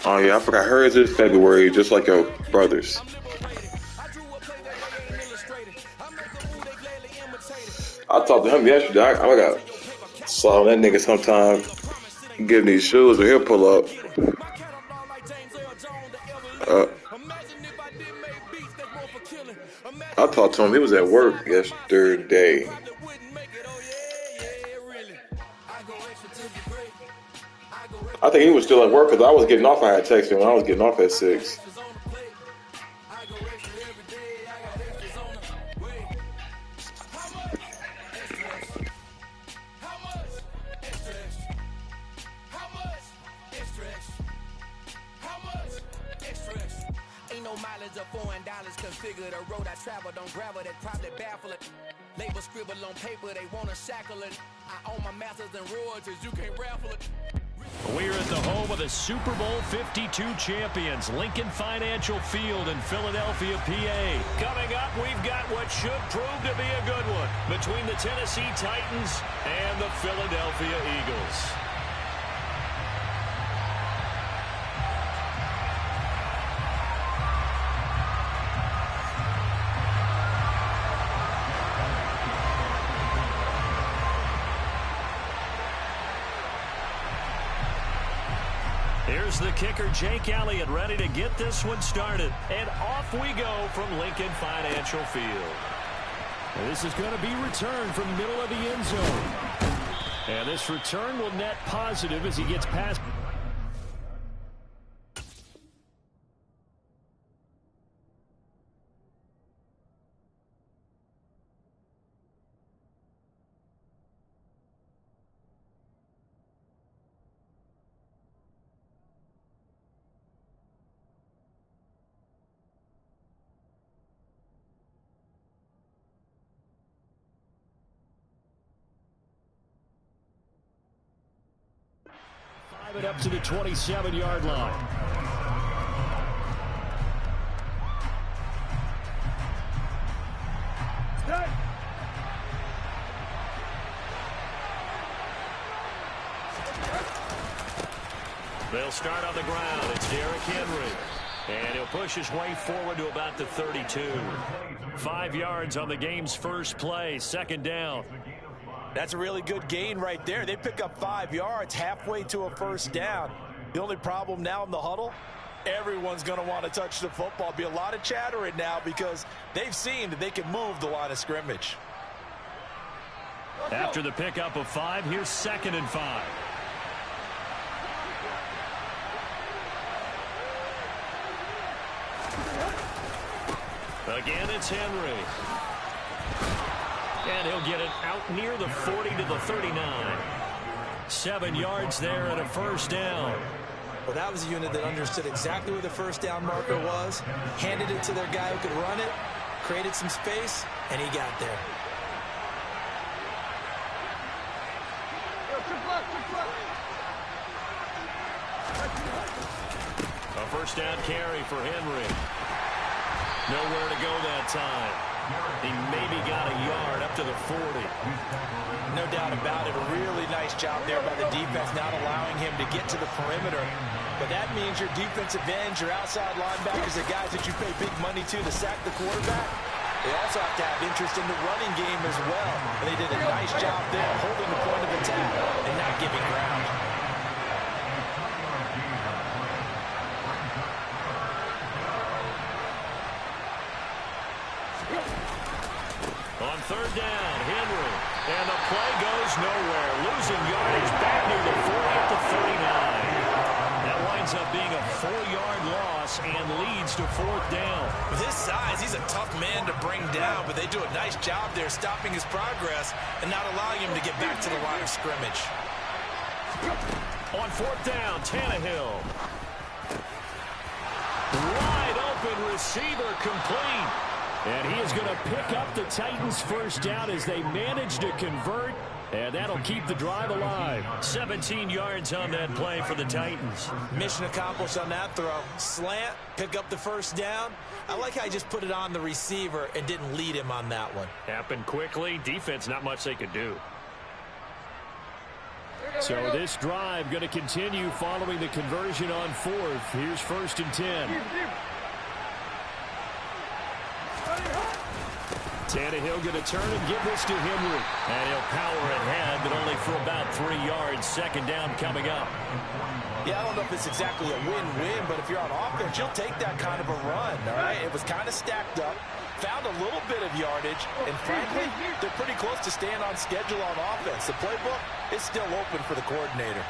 Oh yeah, I forgot. Hers is February, just like your brother's. I talked to him yesterday. I got saw that nigga sometime getting these shoes, or he'll pull up. Uh, I talked to him. He was at work yesterday. I think he was still at work because I was getting off. I had texted him when I was getting off at 6. Configure the road I travel, don't gravel that probably baffle it. Label scribble on paper, they wanna shackle it. I own my masters and royalties, you can't raffle it. We're at the home of the Super Bowl 52 champions, Lincoln Financial Field in Philadelphia, PA. Coming up, we've got what should prove to be a good one between the Tennessee Titans and the Philadelphia Eagles. Here's the kicker, Jake Elliott, ready to get this one started. And off we go from Lincoln Financial Field. This is going to be returned from the middle of the end zone. And this return will net positive as he gets past. It up to the 27-yard line. They'll start on the ground. It's Derrick Henry. And he'll push his way forward to about the 32. 5 yards on the game's first play, second down. That's a really good gain right there. They pick up 5 yards halfway to a first down. The only problem now in the huddle, everyone's going to want to touch the football. Be a lot of chattering now because they've seen that they can move the line of scrimmage. After the pickup of 5, here's 2nd and 5. Again, it's Henry. And he'll get it out near the 40 to the 39. 7 yards there and a first down. Well, that was a unit that understood exactly where the first down marker was, handed it to their guy who could run it, created some space, and he got there. A first down carry for Henry. Nowhere to go that time. He maybe got a yard up to the 40. No doubt about it. A really nice job there by the defense, not allowing him to get to the perimeter. But that means your defensive ends, your outside linebackers, the guys that you pay big money to sack the quarterback, they also have to have interest in the running game as well. And they did a nice job there holding the point of attack and not giving ground. On third down, Henry. And the play goes nowhere. Losing yardage back near the 40 at the 39. That winds up being a 4-yard loss and leads to 4th down. With his size, he's a tough man to bring down, but they do a nice job there stopping his progress and not allowing him to get back to the line of scrimmage. On 4th down, Tannehill. Wide open receiver complete. And he is going to pick up the Titans' first down as they manage to convert. And that'll keep the drive alive. 17 yards on that play for the Titans. Mission accomplished on that throw. Slant, pick up the first down. I like how he just put it on the receiver and didn't lead him on that one. Happened quickly. Defense, not much they could do. So this drive going to continue following the conversion on 4th. Here's 1st and 10. Tannehill going to turn and give this to Henry. And he'll power ahead, but only for about 3 yards. 2nd down coming up. Yeah, I don't know if it's exactly a win-win, but if you're on offense, you'll take that kind of a run, all right? It was kind of stacked up, found a little bit of yardage, and frankly, they're pretty close to staying on schedule on offense. The playbook is still open for the coordinator.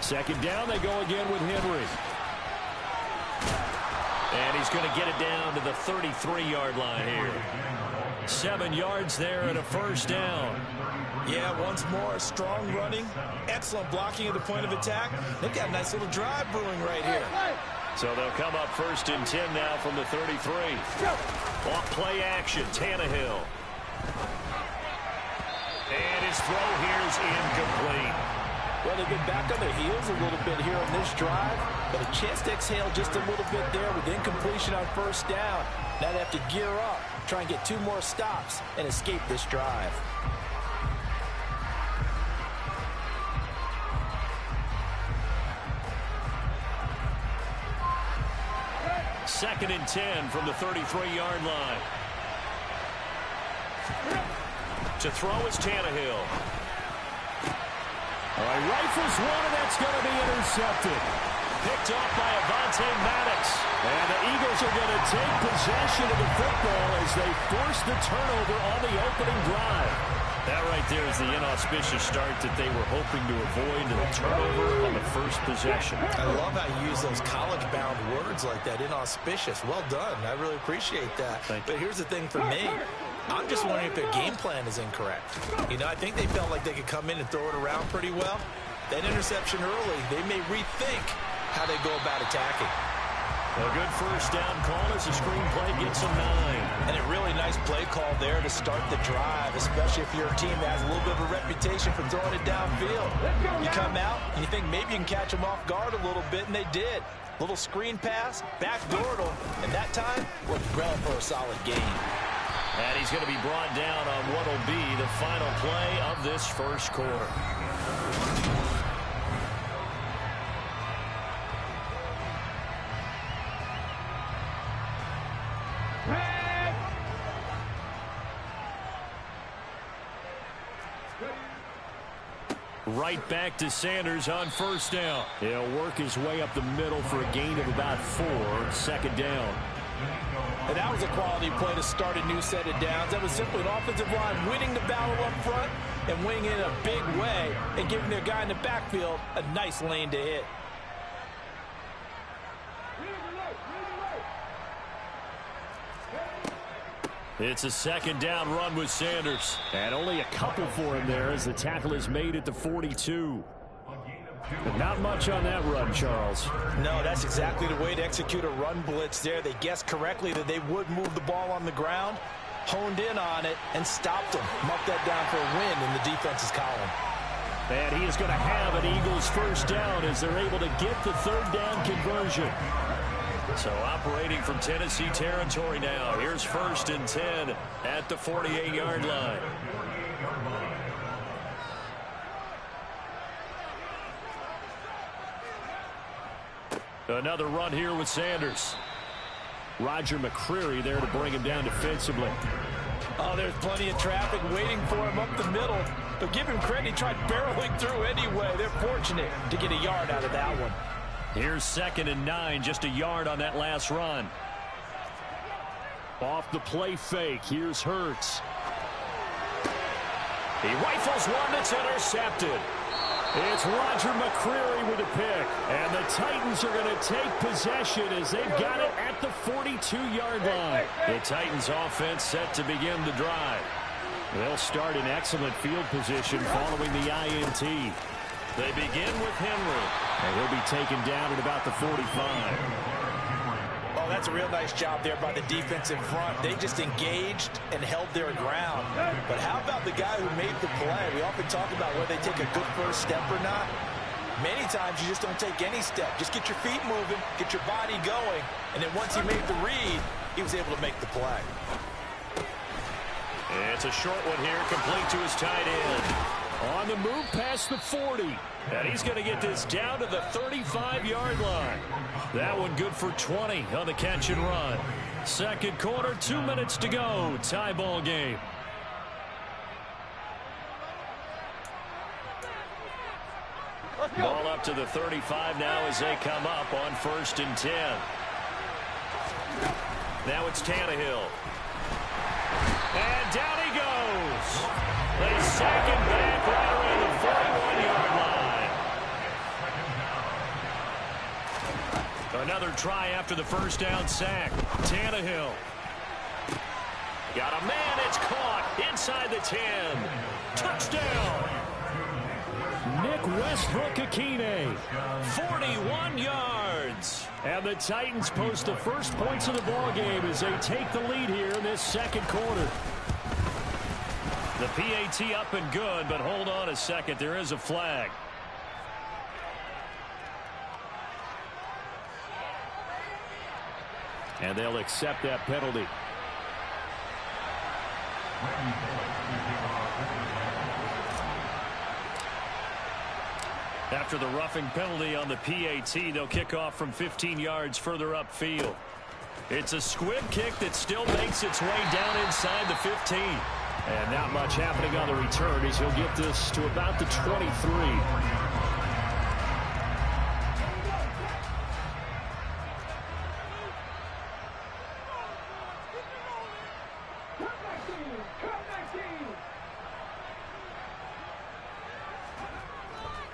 Second down, they go again with Henry. And he's going to get it down to the 33-yard line here. 7 yards there and a 1st down. Yeah, once more, strong running, excellent blocking at the point of attack. They've got a nice little drive brewing right here. So they'll come up 1st and 10 now from the 33. Off play action, Tannehill. And his throw here is incomplete. Well, they've been back on their heels a little bit here on this drive, but a chance to exhale just a little bit there with incompletion on 1st down. Now they have to gear up, try and get 2 more stops, and escape this drive. Second and 10 from the 33-yard line. To throw is Tannehill. All right, rifles one, and that's going to be intercepted. Picked off by Avonte Maddox. And the Eagles are going to take possession of the football as they force the turnover on the opening drive. That right there is the inauspicious start that they were hoping to avoid, the turnover on the first possession. I love how you use those college-bound words like that, inauspicious. Well done. I really appreciate that. But here's the thing for me. I'm just wondering if their game plan is incorrect. You know, I think they felt like they could come in and throw it around pretty well. That interception early, they may rethink how they go about attacking. A good 1st down call as the screenplay gets a 9. And a really nice play call there to start the drive, especially if you're a team that has a little bit of a reputation for throwing it downfield. You come out and you think maybe you can catch them off guard a little bit, and they did. Little screen pass, backdoored them, and that time worked well for a solid gain. And he's going to be brought down on what will be the final play of this 1st quarter. Right back to Sanders on 1st down. He'll work his way up the middle for a gain of about 4. 2nd down. And that was a quality play to start a new set of downs. That was simply an offensive line winning the battle up front and winning in a big way and giving their guy in the backfield a nice lane to hit. It's a 2nd down run with Sanders. And only a couple for him there as the tackle is made at the 42. But not much on that run, Charles. No, that's exactly the way to execute a run blitz there. They guessed correctly that they would move the ball on the ground, honed in on it, and stopped them. Marked that down for a win in the defense's column. And he is going to have an Eagles 1st down as they're able to get the 3rd down conversion. So operating from Tennessee territory now. Here's 1st and 10 at the 48-yard line. Another run here with Sanders. Roger McCreary there to bring him down defensively. Oh, there's plenty of traffic waiting for him up the middle. But give him credit, he tried barreling through anyway. They're fortunate to get a yard out of that one. Here's 2nd and 9, just a yard on that last run. Off the play fake, here's Hurts. He rifles one that's intercepted. It's Roger McCreary with a pick. And the Titans are going to take possession as they've got it at the 42-yard line. The Titans offense set to begin the drive. They'll start in excellent field position following the INT. They begin with Henry, and he'll be taken down at about the 45. Oh, that's a real nice job there by the defense in front. They just engaged and held their ground. But how about the guy who made the play? We often talk about whether they take a good first step or not. Many times you just don't take any step. Just get your feet moving, get your body going, and then once he made the read, he was able to make the play. It's a short one here, complete to his tight end. On the move past the 40. And he's going to get this down to the 35-yard line. That one good for 20 on the catch and run. Second quarter, 2 minutes to go. Tie ball game. Ball up to the 35 now as they come up on 1st and 10. Now it's Tannehill. And down he goes. They sack him back right around the 41-yard line. Another try after the first down sack. Tannehill. Got a man, it's caught inside the 10. Touchdown. Nick Westbrook-Akine, 41 yards. And the Titans post the first points of the ball game as they take the lead here in this second quarter. The PAT up and good, but hold on a second. There is a flag. And they'll accept that penalty. After the roughing penalty on the PAT, they'll kick off from 15 yards further upfield. It's a squib kick that still makes its way down inside the 15. And not much happening on the return as he'll get this to about the 23.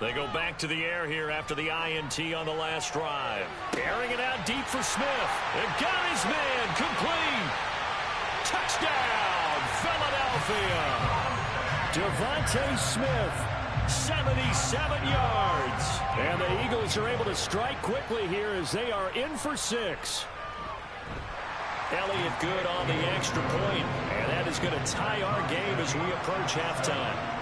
They go back to the air here after the INT on the last drive. Airing it out deep for Smith. And got his man complete. Touchdown, Philadelphia. Devontae Smith, 77 yards. And the Eagles are able to strike quickly here as they are in for 6. Elliott good on the extra point. And that is going to tie our game as we approach halftime.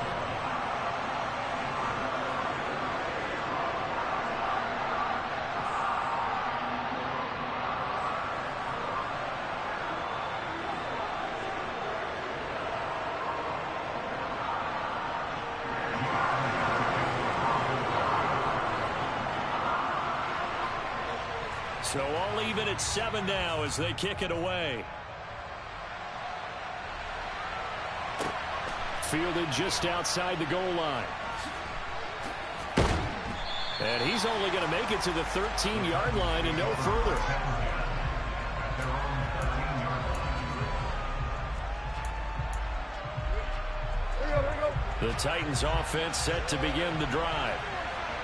So all even at 7 now as they kick it away. Fielded just outside the goal line. And he's only going to make it to the 13-yard line and no further. The Titans offense set to begin the drive.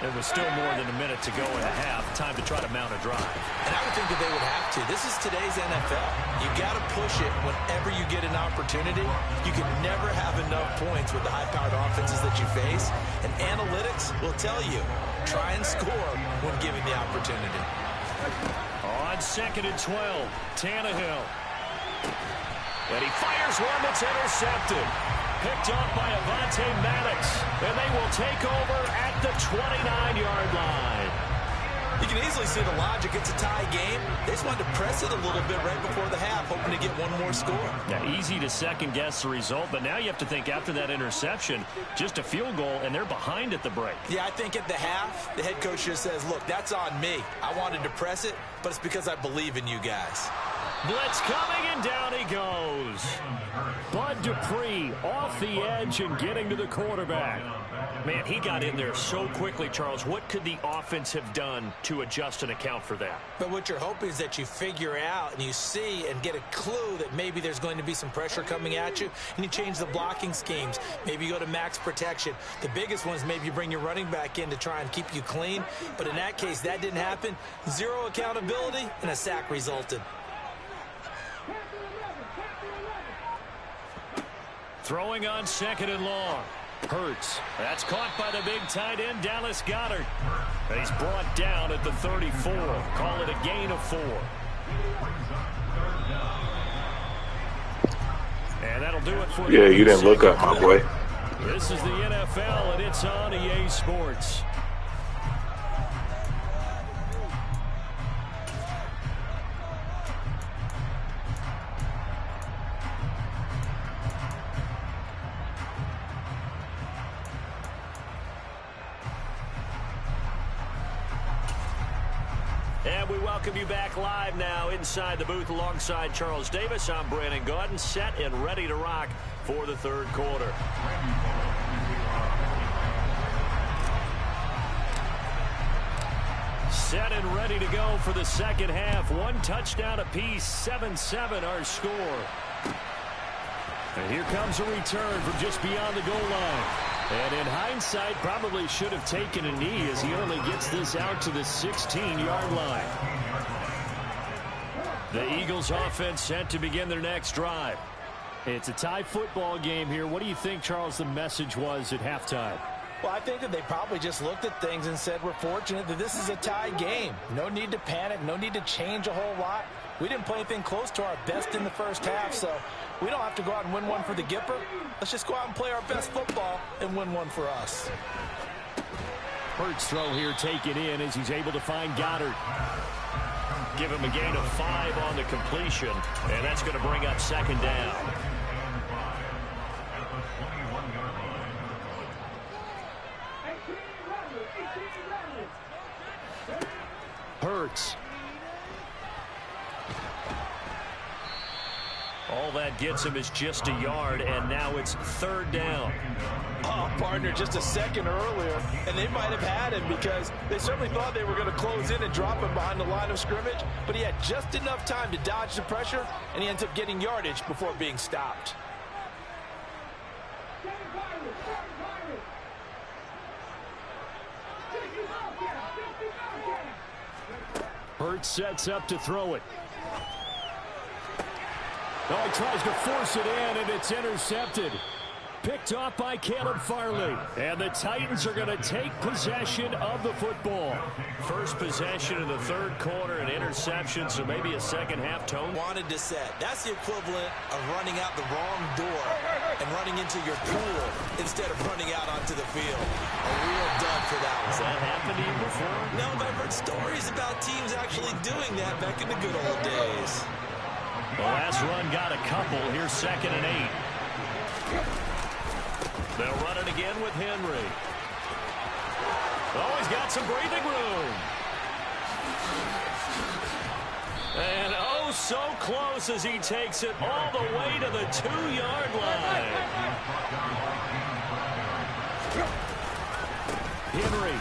There was still more than a minute to go in the half. Time to try to mount a drive. And I would think that they would have to. This is today's NFL. You got to push it whenever you get an opportunity. You can never have enough points with the high-powered offenses that you face. And analytics will tell you, try and score when given the opportunity. On 2nd and 12, Tannehill. And he fires one that's intercepted. Picked off by Avonte Maddox. And they will take over at the 29-yard line. You can easily see the logic. It's a tie game. They just wanted to press it a little bit right before the half, hoping to get one more score. Yeah, easy to second-guess the result, but now you have to think after that interception, just a field goal, and they're behind at the break. Yeah, I think at the half, the head coach just says, look, that's on me. I wanted to press it, but it's because I believe in you guys. Blitz coming, and down he goes. Bud Dupree off the edge and getting to the quarterback. Man, he got in there so quickly, Charles. What could the offense have done to adjust and account for that? But what you're hoping is that you figure out and you see and get a clue that maybe there's going to be some pressure coming at you, and you change the blocking schemes. Maybe you go to max protection. The biggest one is maybe you bring your running back in to try and keep you clean. But in that case, that didn't happen. Zero accountability, and a sack resulted. Throwing on 2nd and long. Hurts. That's caught by the big tight end, Dallas Goedert. And he's brought down at the 34. Call it a gain of 4. And that'll do it for you didn't look up, my boy. This is the NFL, and it's on EA Sports. And we welcome you back live now inside the booth alongside Charles Davis. I'm Brandon Gaudin, set and ready to rock for the third quarter. Set and ready to go for the second half. One touchdown apiece, 7-7 our score. And here comes a return from just beyond the goal line. And in hindsight, probably should have taken a knee as he only gets this out to the 16-yard line. The Eagles offense set to begin their next drive. It's a tie football game here. What do you think, Charles, the message was at halftime? Well, I think that they probably just looked at things and said, we're fortunate that this is a tie game. No need to panic, no need to change a whole lot. We didn't play anything close to our best in the first half, so we don't have to go out and win one for the Gipper. Let's just go out and play our best football and win one for us. Hurts throw here taken in as he's able to find Goddard. Give him a gain of 5 on the completion, and that's going to bring up second down. Hurts. All that gets him is just a yard, and now it's third down. Oh, partner, just a second earlier, and they might have had him because they certainly thought they were going to close in and drop him behind the line of scrimmage, but he had just enough time to dodge the pressure, and he ends up getting yardage before being stopped. Hurts sets up to throw it. Oh, he tries to force it in, and it's intercepted. Picked off by Caleb Farley. And the Titans are going to take possession of the football. First possession in the third quarter, an interception, so maybe a second-half tone. Wanted to set. That's the equivalent of running out the wrong door and running into your pool instead of running out onto the field. A real dud for that one. Has that happened to you before? No, but I've heard stories about teams actually doing that back in the good old days. The last run got a couple. Here's 2nd and 8. They'll run it again with Henry. Oh, he's got some breathing room. And oh, so close as he takes it all the way to the 2-yard line. Henry,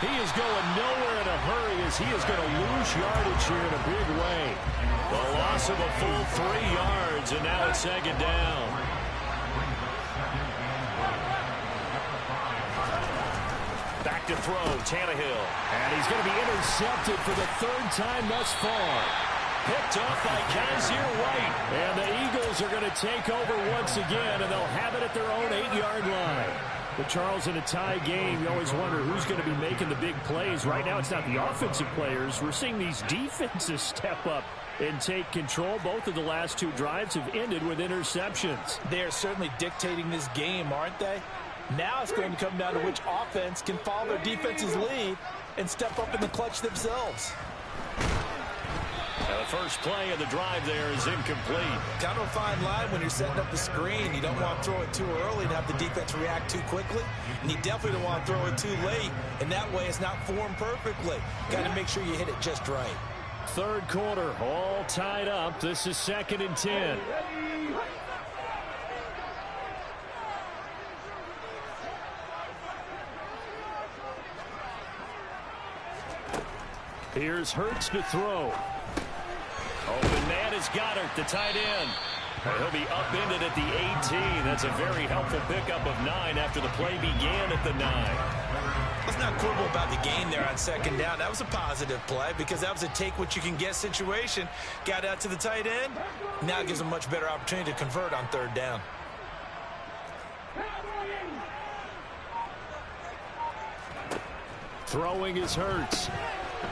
he is going nowhere in a hurry as he is going to lose yardage here in a big way. The loss of a full 3 yards, and now it's second down. Back to throw, Tannehill. And he's going to be intercepted for the 3rd time thus far. Picked off by Kaiser White. And the Eagles are going to take over once again, and they'll have it at their own 8-yard line. But Charles, in a tie game, you always wonder who's going to be making the big plays. Right now, it's not the offensive players. We're seeing these defenses step up and take control. Both of the last 2 drives have ended with interceptions. They are certainly dictating this game, aren't they? Now it's going to come down to which offense can follow their defense's lead and step up in the clutch themselves. Now the first play of the drive there is incomplete. Kind of a fine line when you're setting up the screen. You don't want to throw it too early and have the defense react too quickly. And you definitely don't want to throw it too late. And that way it's not formed perfectly. Got to make sure you hit it just right. Third quarter, all tied up. This is 2nd and 10. Here's Hurts to throw. Open man is Goddard, the tight end. And he'll be upended at the 18. That's a very helpful pickup of 9 after the play began at the 9. Let's not quibble about the gain there on second down. That was a positive play because that was a take-what-you-can-get situation. Got out to the tight end. Now it gives them a much better opportunity to convert on third down. Throwing is Hurts.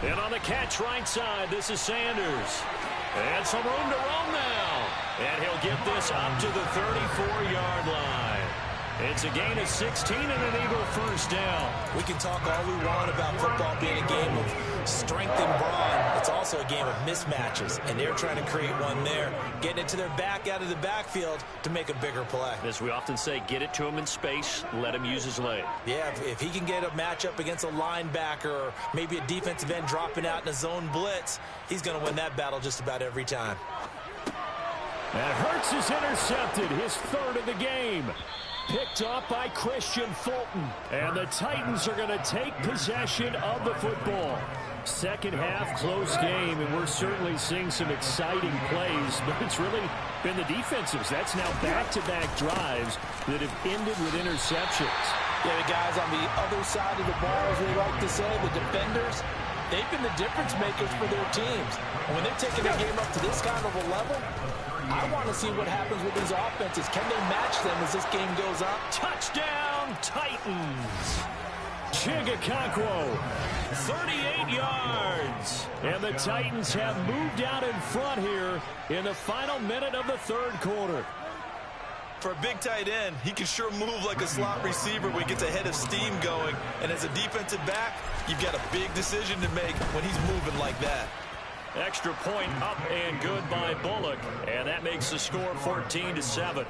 And on the catch right side, this is Sanders. And some room to roam now. And he'll get this up to the 34-yard line. It's a gain of 16 and an Eagle first down. We can talk all we want about football being a game of strength and brawn. It's also a game of mismatches, and they're trying to create one there, getting it to their back out of the backfield to make a bigger play. As we often say, get it to him in space, let him use his leg. Yeah, if he can get a matchup against a linebacker or maybe a defensive end dropping out in a zone blitz, he's going to win that battle just about every time. And Hurts is intercepted, his third of the game. Picked off by Christian Fulton. And the Titans are going to take possession of the football. Second half, close game, and we're certainly seeing some exciting plays, but it's really been the defensives. That's now back-to-back drives that have ended with interceptions. Yeah, the guys on the other side of the ball, as we like to say, the defenders, they've been the difference makers for their teams. And when they're taking their game up to this kind of a level, I want to see what happens with these offenses. Can they match them as this game goes on? Touchdown, Titans! Chigakonkwo, 38 yards. And the Titans have moved out in front here in the final minute of the third quarter. For a big tight end, he can sure move like a slot receiver when he gets a head of steam going. And as a defensive back, you've got a big decision to make when he's moving like that. Extra point up and good by Bullock. And that makes the score 14-7.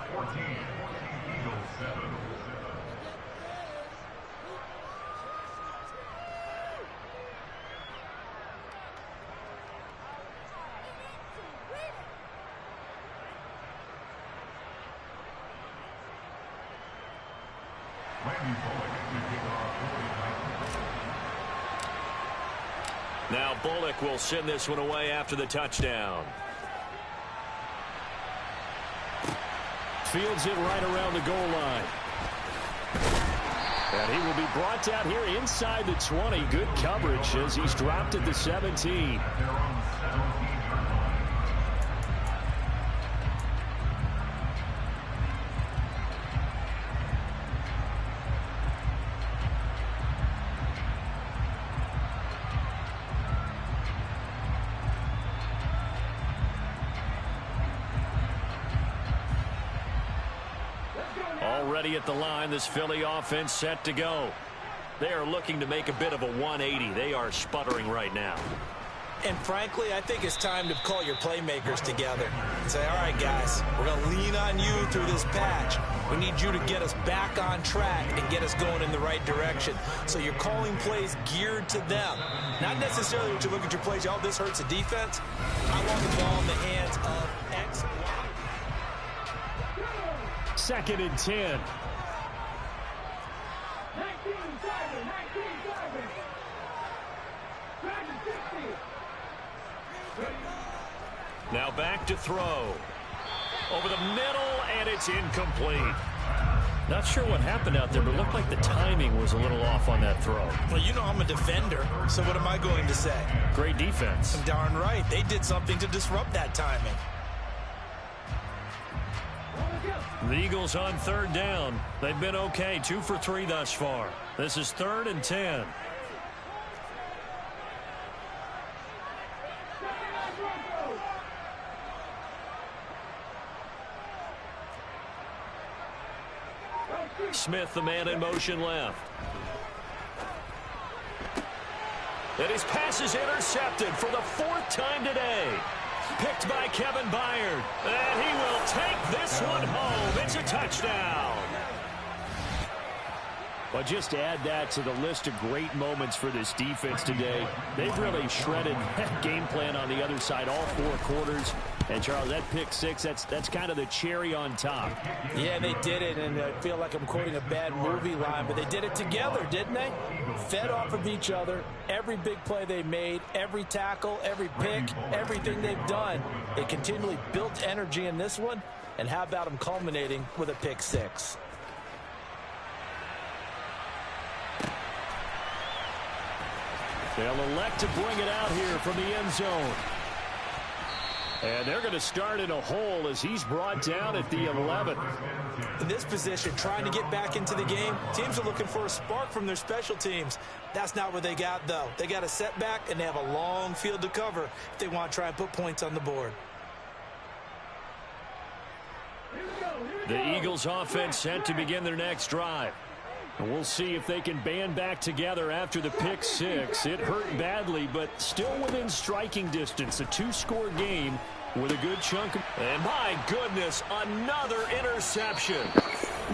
Now Bullock will send this one away after the touchdown. Fields it right around the goal line. And he will be brought down here inside the 20. Good coverage as he's dropped at the 17. Already at the line, this Philly offense set to go. They are looking to make a bit of a 180. They are sputtering right now. And frankly, I think it's time to call your playmakers together and say, all right, guys, we're going to lean on you through this patch. We need you to get us back on track and get us going in the right direction. So you're calling plays geared to them. Not necessarily when you look at your plays, oh, this hurts the defense. I want the ball in the hands of X and Y. Second and 10. Now back to throw. Over the middle, and it's incomplete. Not sure what happened out there, but it looked like the timing was a little off on that throw. Well, you know I'm a defender, so what am I going to say? Great defense. Darn right. They did something to disrupt that timing. The Eagles on third down. They've been okay, 2 for 3 thus far. This is 3rd and 10. Smith, the man in motion left. And his pass is intercepted for the 4th time today. Picked by Kevin Byard. And he will take this one home. It's a touchdown. But just to add that to the list of great moments for this defense today, they've really shredded that game plan on the other side all 4 quarters. And, Charles, that pick 6, that's kind of the cherry on top. Yeah, they did it, and I feel like I'm quoting a bad movie line, but they did it together, didn't they? Fed off of each other, every big play they made, every tackle, every pick, everything they've done. They continually built energy in this one, and how about them culminating with a pick 6? They'll elect to bring it out here from the end zone. And they're going to start in a hole as he's brought down at the 11. In this position, trying to get back into the game, teams are looking for a spark from their special teams. That's not what they got, though. They got a setback, and they have a long field to cover if they want to try and put points on the board. Here we go. The Eagles offense set to begin their next drive. And we'll see if they can band back together after the pick six. It hurt badly, but still within striking distance. A two-score game with a good chunk of... And my goodness, another interception.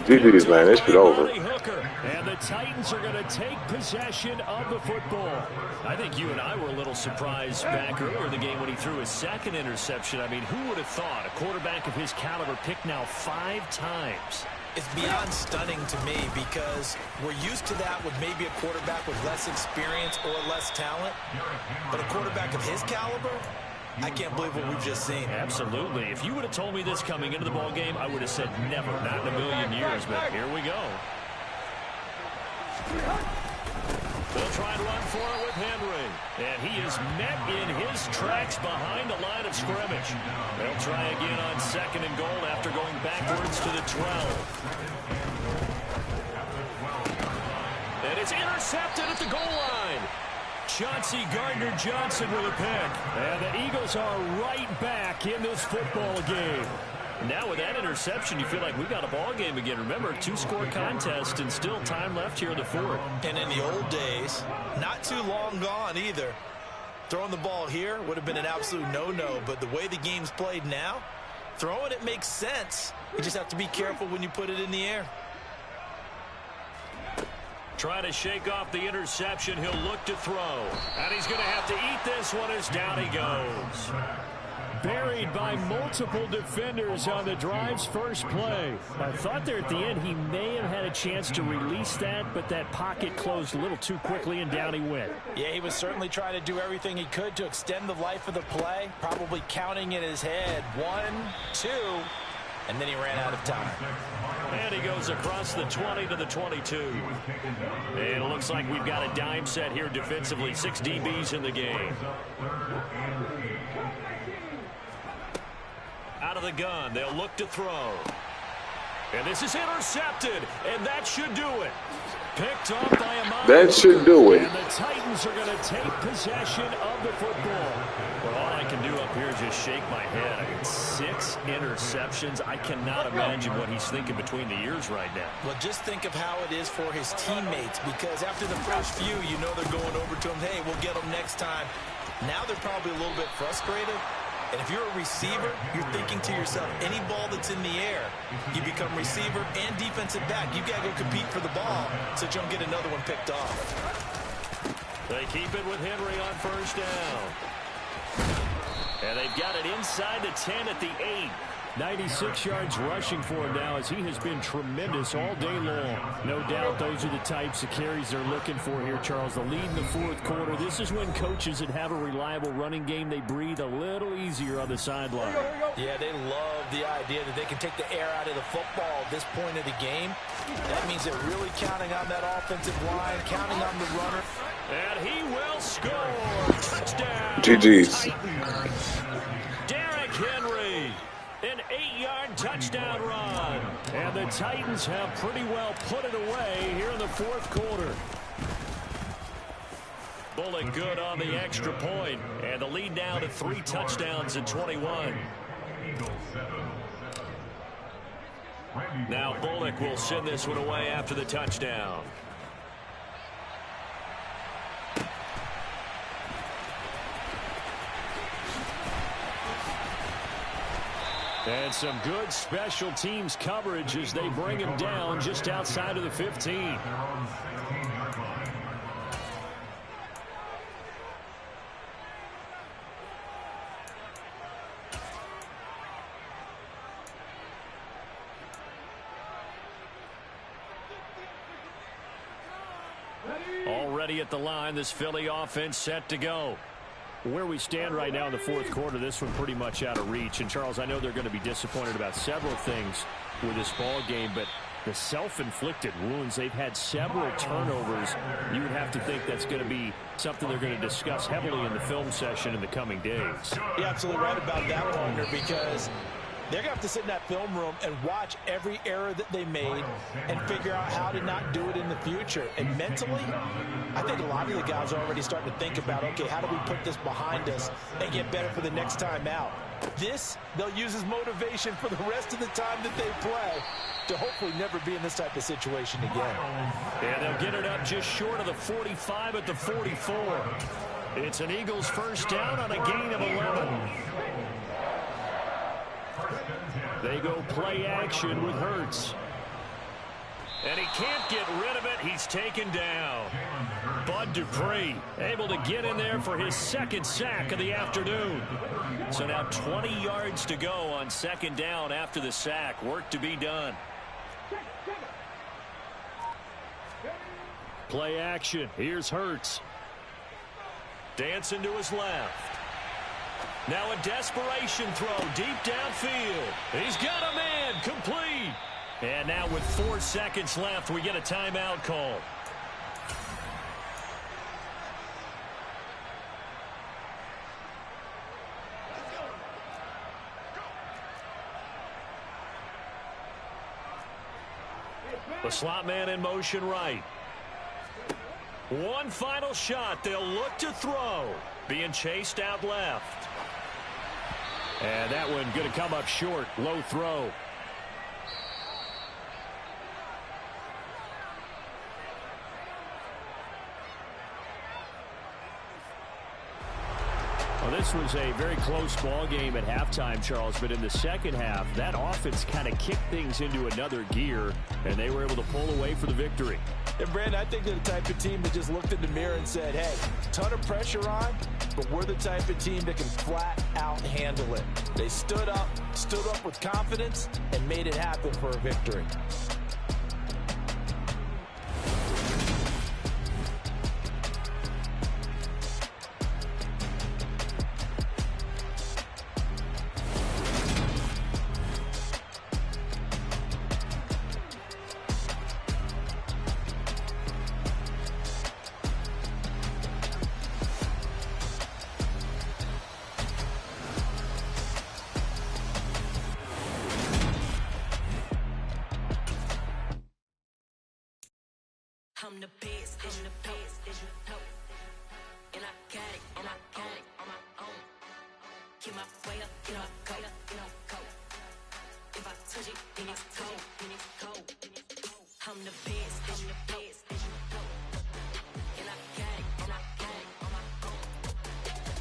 GG's, man. This shit over. And the Titans are going to take possession of the football. I think you and I were a little surprised back earlier in the game when he threw his second interception. I mean, who would have thought a quarterback of his caliber picked now 5 times? It's beyond stunning to me because we're used to that with maybe a quarterback with less experience or less talent. But a quarterback of his caliber, I can't believe what we've just seen. Absolutely. If you would have told me this coming into the ball game, I would have said never, not in a million years. But here we go. They'll try and run for it with Henry. And he is met in his tracks behind the line of scrimmage. They'll try again on 2nd and goal after going backwards to the 12. And it's intercepted at the goal line. Chauncey Gardner-Johnson with a pick. And the Eagles are right back in this football game. Now with that interception, you feel like we got a ball game again. Remember, 2-score contest and still time left here in the 4th. And in the old days, not too long gone either. Throwing the ball here would have been an absolute no-no, but the way the game's played now, throwing it makes sense. You just have to be careful when you put it in the air. Trying to shake off the interception. He'll look to throw. And he's going to have to eat this one as down he goes. Buried by multiple defenders on the drive's first play. I thought there at the end he may have had a chance to release that, but that pocket closed a little too quickly and down he went. Yeah, he was certainly trying to do everything he could to extend the life of the play, probably counting in his head 1, 2, and then he ran out of time. And he goes across the 20 to the 22. And it looks like we've got a dime set here defensively. 6 DBs in the game. Out of the gun, they'll look to throw. And this is intercepted, and that should do it. Picked off by Amon. That should do it. And the Titans are going to take possession of the football. Well, all I can do up here is just shake my head. I mean, 6 interceptions. I cannot imagine what he's thinking between the ears right now. Well, just think of how it is for his teammates, because after the first few, you know they're going over to him, hey, we'll get them next time. Now they're probably a little bit frustrated. And if you're a receiver, you're thinking to yourself, any ball that's in the air, you become receiver and defensive back. You got to go compete for the ball so you don't get another one picked off. They keep it with Henry on first down. And they've got it inside the 10 at the 8. 96 yards rushing for him now as he has been tremendous all day long. No doubt those are the types of carries they're looking for here, Charles. The lead in the 4th quarter. This is when coaches that have a reliable running game, they breathe a little easier on the sideline. Yeah, they love the idea that they can take the air out of the football at this point of the game. That means they're really counting on that offensive line, counting on the runner. And he will score. Touchdown. GG's. Derrick Henry. An 8-yard touchdown run. And the Titans have pretty well put it away here in the 4th quarter. Bullock good on the extra point. And the lead now to 3 touchdowns in 21. Now Bullock will send this one away after the touchdown. And some good special teams coverage as they bring him down just outside of the 15. Already at the line, this Philly offense set to go. Where we stand right now in the 4th quarter, this one pretty much out of reach. And, Charles, I know they're going to be disappointed about several things with this ball game, but the self-inflicted wounds, they've had several turnovers. You would have to think that's going to be something they're going to discuss heavily in the film session in the coming days. You're absolutely right about that, partner, because they're going to have to sit in that film room and watch every error that they made and figure out how to not do it in the future. And mentally, I think a lot of the guys are already starting to think about, okay, how do we put this behind us and get better for the next time out? This, they'll use as motivation for the rest of the time that they play to hopefully never be in this type of situation again. And they'll get it up just short of the 45 at the 44. It's an Eagles first down on a gain of 11. They go play action with Hurts. And he can't get rid of it. He's taken down. Bud Dupree able to get in there for his second sack of the afternoon. So now 20 yards to go on second down after the sack. Work to be done. Play action. Here's Hurts. Dancing to his left. Now a desperation throw deep downfield. He's got a man complete. And now with 4 seconds left, we get a timeout call. The slot man in motion right. One final shot. They'll look to throw. Being chased out left. And that one going to come up short. Low throw. Well, this was a very close ball game at halftime, Charles, but in the second half, that offense kind of kicked things into another gear, and they were able to pull away for the victory. And, Brandon, I think they're the type of team that just looked in the mirror and said, hey, ton of pressure on, but we're the type of team that can flat out handle it. They stood up with confidence, and made it happen for a victory. I'm the best, and I got it, on my own. Keep my way up, go. If I touch it, then it's cold. I'm the best, and I got it, on my own.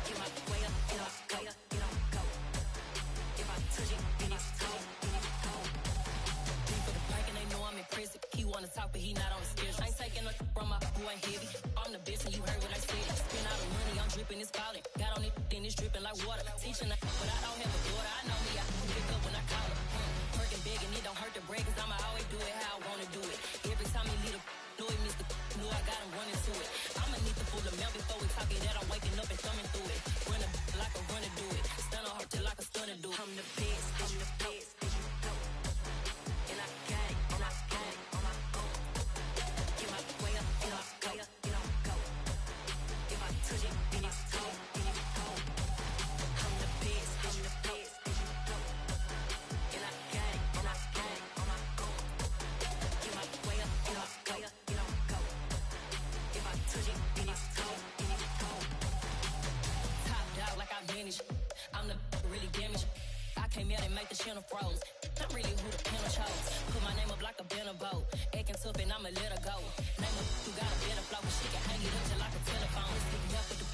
Keep my way up, go. If I touch it, then it's cold. Deep for the bike and they know I'm impressive. He wanna talk, but he not on the schedule. I ain't taking no from my who ain't heavy. I'm the best and you heard what I said. Spend all the money, I'm dripping, it's falling. Got on it, then it's dripping like water. Teaching, but I don't have a daughter. I know me, I can pick up when I call her. Working big and it don't hurt to break, cause I'ma always do it how I wanna do it. Every time he lead a know he missed the knew I got him running to it. I'ma need to pull the mail before we talk it that I'm waking up and thumbing through it. Run like a runner do it. Stun on her till like a stunner do it. I'm the best, and I got it, on my own. Get my way up, go. If I touch it, then it's cold. I'm the best, and I got it, on my own. Get my way up, go. If I touch it, then it's cold. Top dog like I manage. I'm the really damaged. I came out and make the channel froze. I'm really who the panel chose. Put my name up like a banner boat. Acting tough and I'ma let her go. Name her who got a better flow, but she can hang it up just like a telephone. Stick me up with the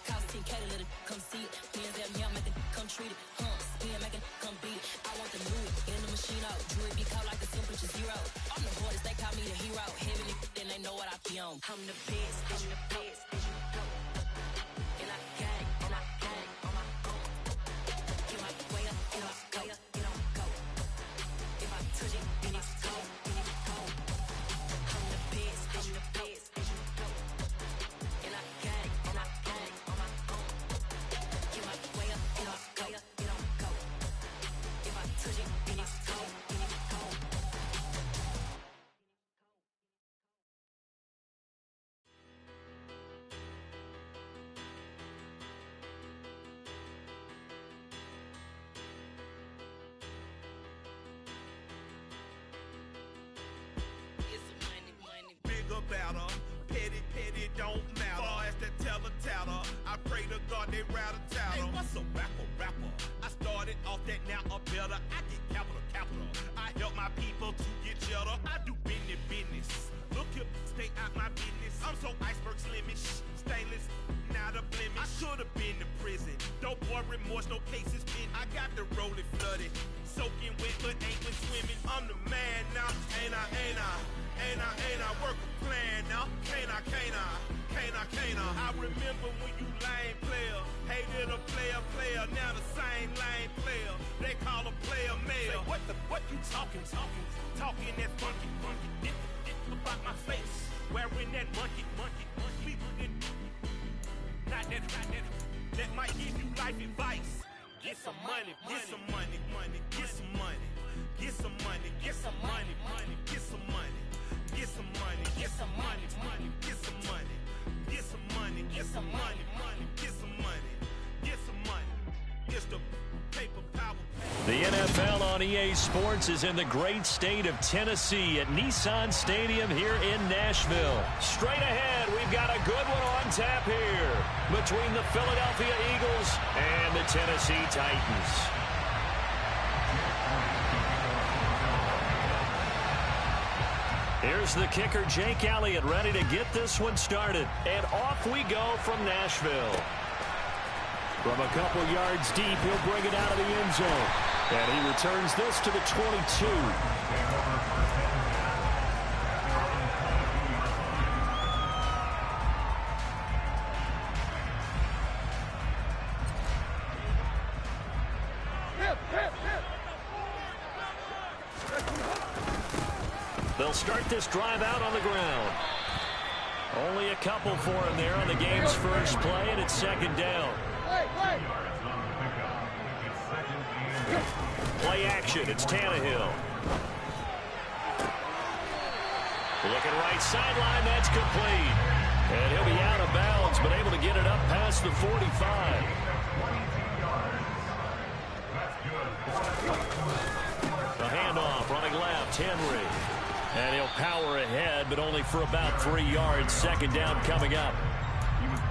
cost 10K to let it come see it. Hands down here, make it come treat it. Spin, make it come beat it. I want the new in the machine out. Jewelry be caught like the temperature 0. I'm the hardest, they call me the hero. Heaven it, then they know what I be on. I'm the best, and I got it, on my own. Get my way up, go. If I touch it, then it's cold. I'm the best, and I got it, on my own. Get my way up, go. If I touch it, then it's cold. thought that now are better. I get capital. I help my people to get cheddar. I do business. Look here, stay out my business. I'm so iceberg slimmish, stainless, not a blemish. I should have been to prison. Don't boy remorse, no cases pinned. I got the rolling flooded, soaking wet, but ain't been swimming. I'm the man now, ain't I work a plan now. Can't I? I remember when you lame player, hated a player, now the same lame player. They call a player male. Say, what you talking that funky, about my face, wearing that monkey, not that, that might give you life advice. Get some money, get some money, get some money, get some money, get some money, get some money, get some money, get some money, get some money, get some money, get some money, get some money, get some money. It's the paper power. The NFL on EA Sports is in the great state of Tennessee at Nissan Stadium here in Nashville. Straight ahead, we've got a good one on tap here between the Philadelphia Eagles and the Tennessee Titans. Here's the kicker, Jake Elliott, ready to get this one started. And off we go from Nashville. From a couple yards deep, he'll bring it out of the end zone. And he returns this to the 22. They'll start this drive out on the ground. Only a couple for him there on the game's first play, and it's second down. Play action, it's Tannehill. Looking right sideline, that's complete. And he'll be out of bounds, but able to get it up past the 45. The handoff, running left, Henry. And he'll power ahead, but only for about 3 yards. Second down coming up.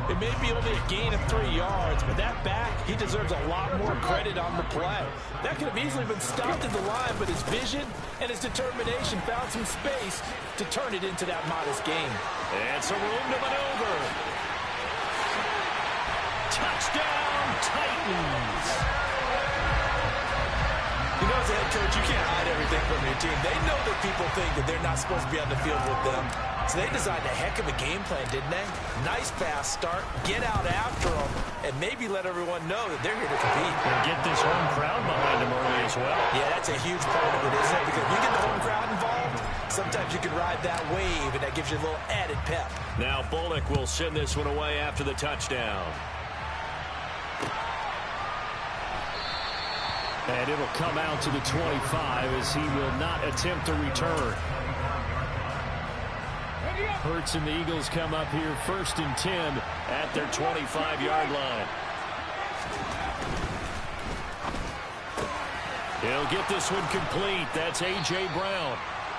It may be only a gain of 3 yards, but that back, he deserves a lot more credit on the play. That could have easily been stopped at the line, but his vision and his determination found some space to turn it into that modest gain. And some room to maneuver. Touchdown, Titans. You know, as a head coach, you can't hide everything from your team. They know that people think that they're not supposed to be on the field with them. So they designed a heck of a game plan, didn't they? Nice fast start, get out after them, and maybe let everyone know that they're here to compete. And get this home crowd behind them early as well. Yeah, that's a huge part of it, isn't it? Because if you get the home crowd involved, sometimes you can ride that wave, and that gives you a little added pep. Now Bullock will send this one away after the touchdown. And it'll come out to the 25 as he will not attempt to return. Hurts and the Eagles come up here 1st and 10 at their 25-yard line. He'll get this one complete. That's A.J. Brown.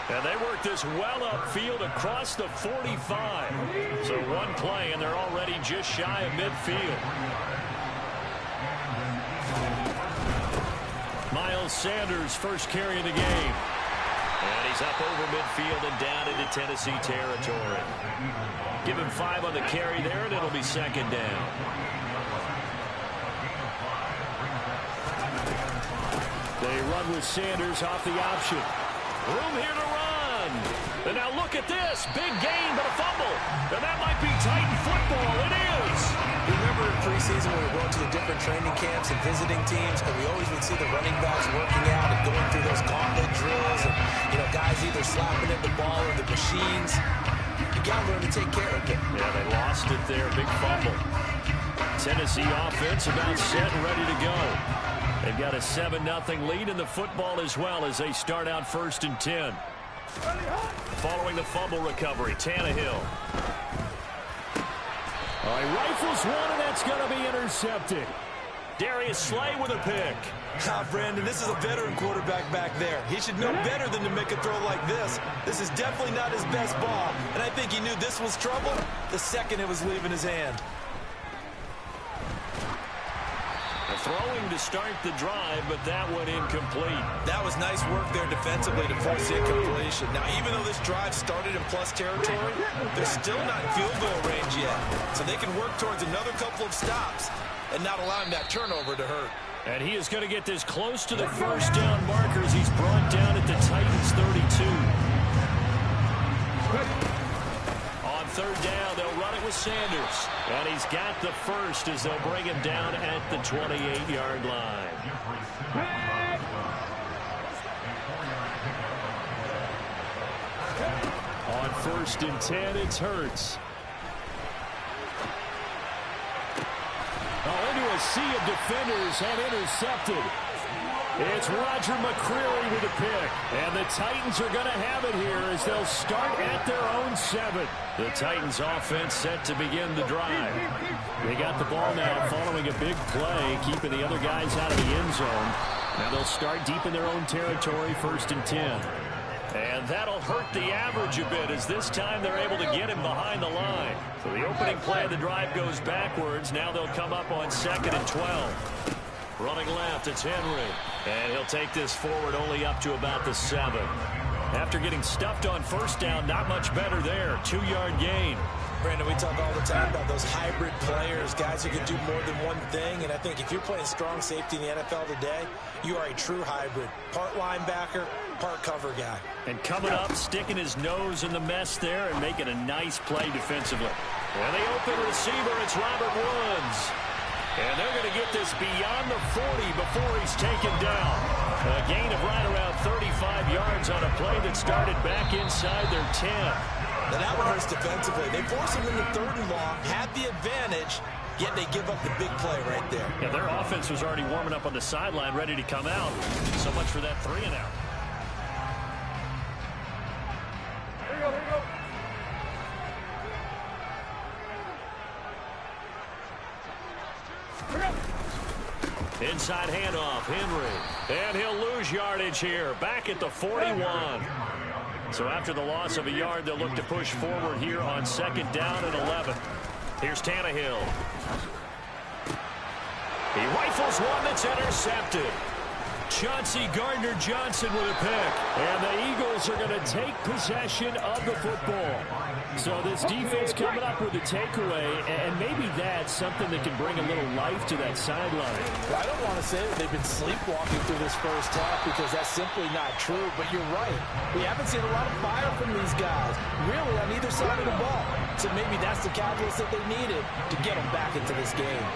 And they work this well upfield across the 45. So one play, and they're already just shy of midfield. Miles Sanders, first carry of the game. And he's up over midfield and down into Tennessee territory. Give him 5 on the carry there, and it'll be second down. They run with Sanders off the option. Room here to run. And now look at this. Big gain, but a fumble. And that might be Titan football. It is. Remember in preseason when we were going to the different training camps and visiting teams, and we always would see the running backs working out and going through those gauntlet drills, and guys either slapping at the ball or the machines. You got to learn to take care of it. Yeah, they lost it there. Big fumble. Tennessee offense about set and ready to go. They've got a 7-0 lead in the football as well as they start out 1st and 10. Following the fumble recovery, Tannehill. All right, rifles one, and that's going to be intercepted. Darius Slay with a pick. Brandon, this is a veteran quarterback back there. He should know better than to make a throw like this. This is definitely not his best ball, and I think he knew this was trouble the second it was leaving his hand. The throwing to start the drive, but that one incomplete. That was nice work there defensively to force the incompletion. Now, even though this drive started in plus territory, they're still not in field goal range yet. So they can work towards another couple of stops and not allowing that turnover to hurt. And he is going to get this close to the first down markers. He's brought down at the Titans 32. On third down, they'll run it with Sanders. And he's got the first as they'll bring him down at the 28-yard line. On 1st and 10, it's Hurts. Into a sea of defenders and intercepted. It's Roger McCreary with a pick. And the Titans are going to have it here as they'll start at their own 7. The Titans offense set to begin the drive. They got the ball now following a big play, keeping the other guys out of the end zone. Now they'll start deep in their own territory, 1st and 10. And that'll hurt the average a bit as this time they're able to get him behind the line. So the opening play of the drive goes backwards. Now they'll come up on 2nd and 12. Running left, it's Henry. And he'll take this forward only up to about the 7. After getting stuffed on 1st down, not much better there. 2-yard gain. Brandon, we talk all the time about those hybrid players, guys who can do more than one thing. And I think if you're playing strong safety in the NFL today, you are a true hybrid. Part linebacker, part cover guy. And coming up, sticking his nose in the mess there and making a nice play defensively. And the open receiver, it's Robert Woods. And they're going to get this beyond the 40 before he's taken down. A gain of right around 35 yards on a play that started back inside their 10. Now that one hurts defensively. They force him into 3rd and long, had the advantage, yet they give up the big play right there. Yeah, their offense was already warming up on the sideline, ready to come out. So much for that 3 and out. Here you go. Inside handoff, Henry. And he'll lose yardage here, back at the 41. So after the loss of a yard, they'll look to push forward here on 2nd down and 11. Here's Tannehill. He rifles one that's intercepted. Chauncey Gardner-Johnson with a pick. And the Eagles are going to take possession of the football. So this defense coming up with a takeaway, and maybe that's something that can bring a little life to that sideline. Well, I don't want to say that they've been sleepwalking through this first half because that's simply not true, but you're right. We haven't seen a lot of fire from these guys, really on either side of the ball. So maybe that's the catalyst that they needed to get them back into this game.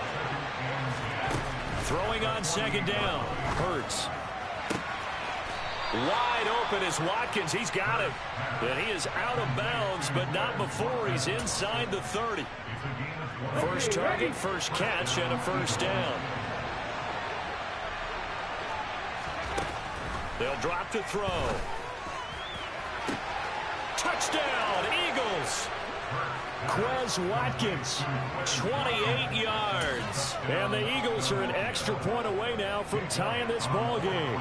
Throwing on 2nd down, Hurts. Wide open is Watkins. He's got it. And he is out of bounds, but not before he's inside the 30. First target, first catch, and a 1st down. They'll drop to throw. Touchdown, Eagles. Quez Watkins, 28 yards. And the Eagles are an extra point away now from tying this ball game.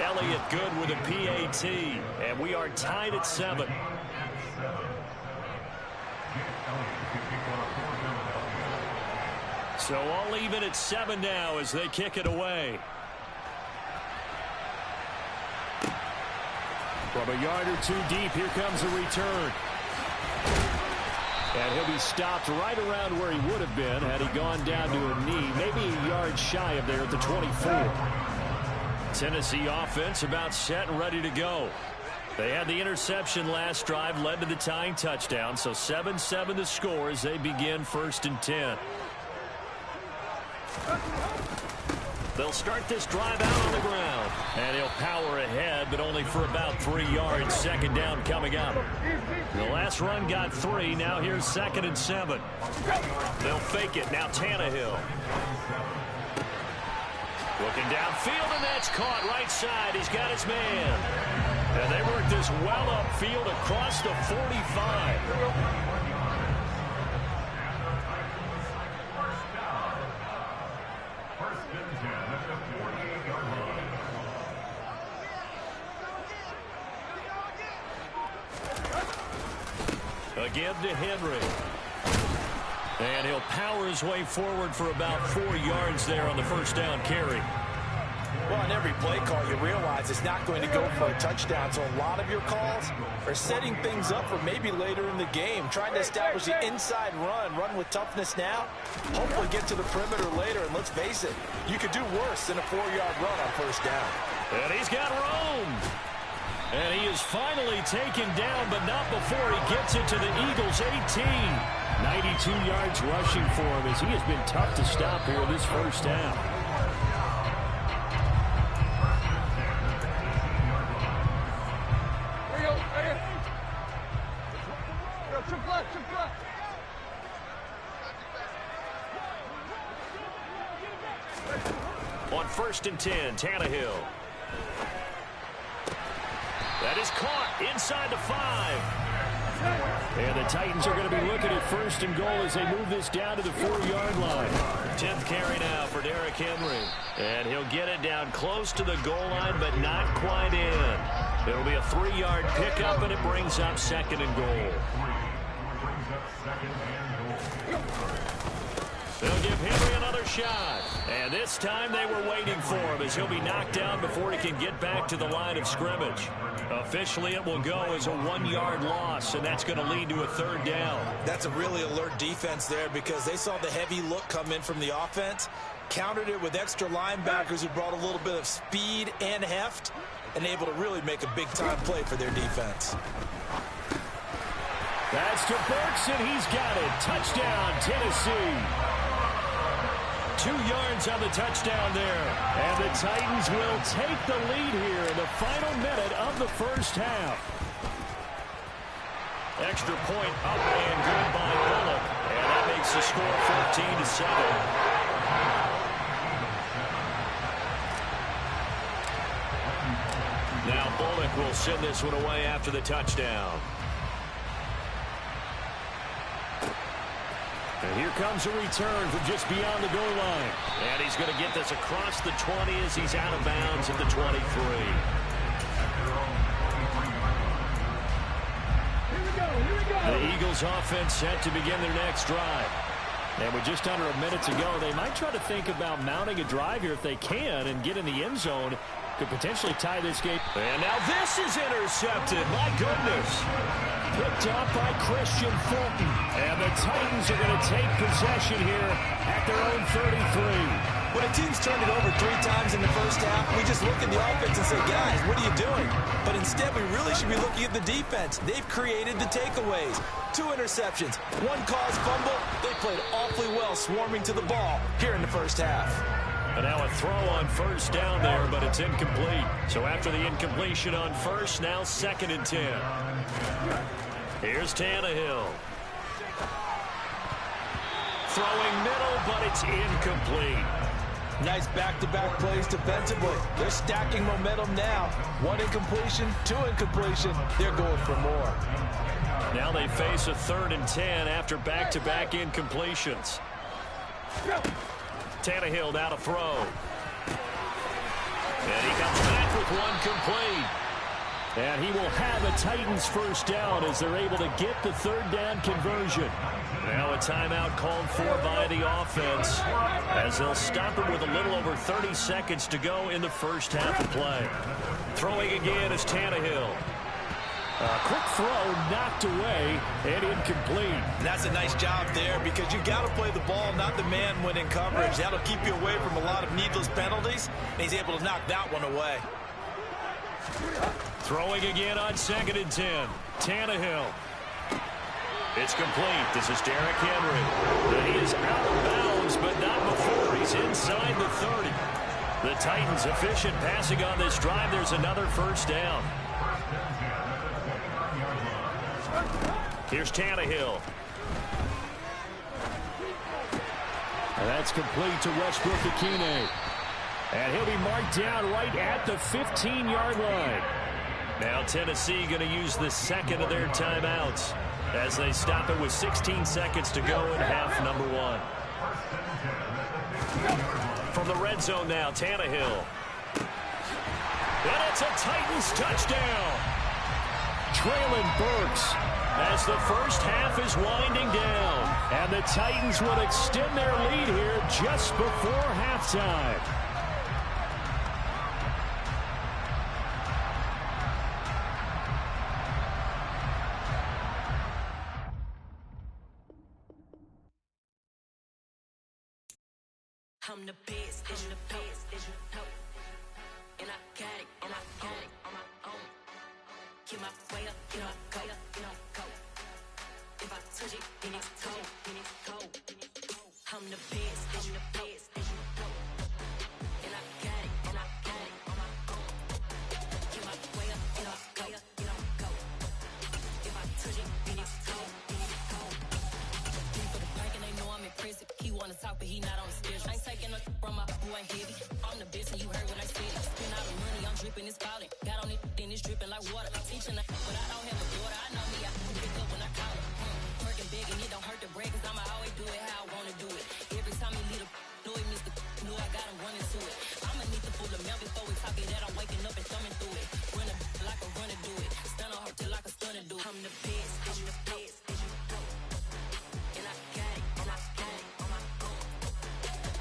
Elliott good with a PAT, and we are tied at 7. So all even at 7 now as they kick it away. From a yard or 2 deep, here comes a return. And he'll be stopped right around where he would have been had he gone down to a knee, maybe a yard shy of there at the 24. Tennessee offense about set and ready to go. They had the interception last drive, led to the tying touchdown, so 7-7 the score as they begin 1st and 10. They'll start this drive out on the ground. And he'll power ahead, but only for about 3 yards. 2nd down coming up. The last run got 3. Now here's 2nd and 7. They'll fake it. Now Tannehill. Looking downfield, and that's caught right side. He's got his man. And they work this well upfield across the 45. Again to Henry. And he'll power his way forward for about 4 yards there on the first down carry. Well, on every play call, you realize it's not going to go for a touchdown. So a lot of your calls are setting things up for maybe later in the game, trying to establish the inside run with toughness now, hopefully get to the perimeter later. And let's face it, you could do worse than a 4-yard run on first down. And he's got room. And he is finally taken down, but not before he gets it to the Eagles' 18. 92 yards rushing for him as he has been tough to stop here this first half. On 1st and 10, Tannehill. That is caught inside the 5. And the Titans are going to be looking at 1st and goal as they move this down to the 4-yard line. 10th carry now for Derrick Henry. And he'll get it down close to the goal line, but not quite in. It'll be a 3-yard pickup, and it brings up 2nd and goal. They'll give Henry another shot. And this time they were waiting for him as he'll be knocked down before he can get back to the line of scrimmage. Officially, it will go as a 1-yard loss, and that's going to lead to a 3rd down. That's a really alert defense there because they saw the heavy look come in from the offense, countered it with extra linebackers who brought a little bit of speed and heft, and able to really make a big-time play for their defense. That's to Burks, and he's got it. Touchdown, Tennessee. 2 yards on the touchdown there. And the Titans will take the lead here in the final minute of the first half. Extra point up and good by Bullock. And that makes the score 14-7. Now Bullock will send this one away after the touchdown. And here comes a return from just beyond the goal line. And he's going to get this across the 20 as he's out of bounds at the 23. The Eagles offense set to begin their next drive. And with just under a minute to go, they might try to think about mounting a drive here if they can and get in the end zone. Could potentially tie this game. And now this is intercepted. My goodness. Picked up by Christian Fulton. And the Titans are going to take possession here at their own 33. When a team's turned it over 3 times in the first half, we just look at the offense and say, guys, what are you doing? But instead, we really should be looking at the defense. They've created the takeaways. 2 interceptions, 1 caused fumble. They played awfully well swarming to the ball here in the first half. And now a throw on first down there, but it's incomplete. So after the incompletion on first, now 2nd and 10. Here's Tannehill. Throwing middle, but it's incomplete. Nice back-to-back plays defensively. They're stacking momentum now. 1 incompletion, 2 incompletion. They're going for more. Now they face a 3rd and 10 after back-to-back incompletions. Tannehill now to throw. And he comes back with 1 complete. And he will have a Titans first down as they're able to get the 3rd down conversion. Now a timeout called for by the offense as they'll stop it with a little over 30 seconds to go in the first half of play. Throwing again is Tannehill. A quick throw knocked away and incomplete. And that's a nice job there because you got to play the ball, not the man when in coverage. That'll keep you away from a lot of needless penalties, and he's able to knock that one away. Throwing again on 2nd and 10. Tannehill. It's complete. This is Derrick Henry. He is out of bounds, but not before he's inside the 30. The Titans efficient passing on this drive. There's another first down. Here's Tannehill. And that's complete to Westbrook-Ikhine. And he'll be marked down right at the 15-yard line. Now Tennessee going to use the 2nd of their timeouts as they stop it with 16 seconds to go in half number 1. From the red zone now, Tannehill. And it's a Titans touchdown. Traylon Burks as the first half is winding down. And the Titans will extend their lead here just before halftime. I'm the best, is you the best, is you know. And I got it, and I own it on my own. Get my way up, get up, go, go. If I touch it, then it's cold, then it's cold. I'm the best, is you the best, is you know. And I got it, and I got it on my own. Get my way up, get up, go. If I touch it, then it's cold, then it's cold. For the bank and they know I'm impressive. He wanna talk, but he not on the schedule. I ain't taking nothing from my boy, ain't heavy. I'm the best, and you heard what I said. Spend all the money, I'm dripping, it's falling. Got on it, then it's dripping like water. Teaching her, but I don't have a daughter. I know me, I can pick up when I call her. Working big, and it don't hurt to break, cause I'ma always do it how I wanna do it. Every time he lead a know he missed the know I got him running to it. I'ma need to pull the mail before we talk it that I'm waking up and thumbing through it. Run like a runner do it. Stun on her till like a stunner do it. I'm the best, I'm the best, is you know. And I got it, and I got it on my own.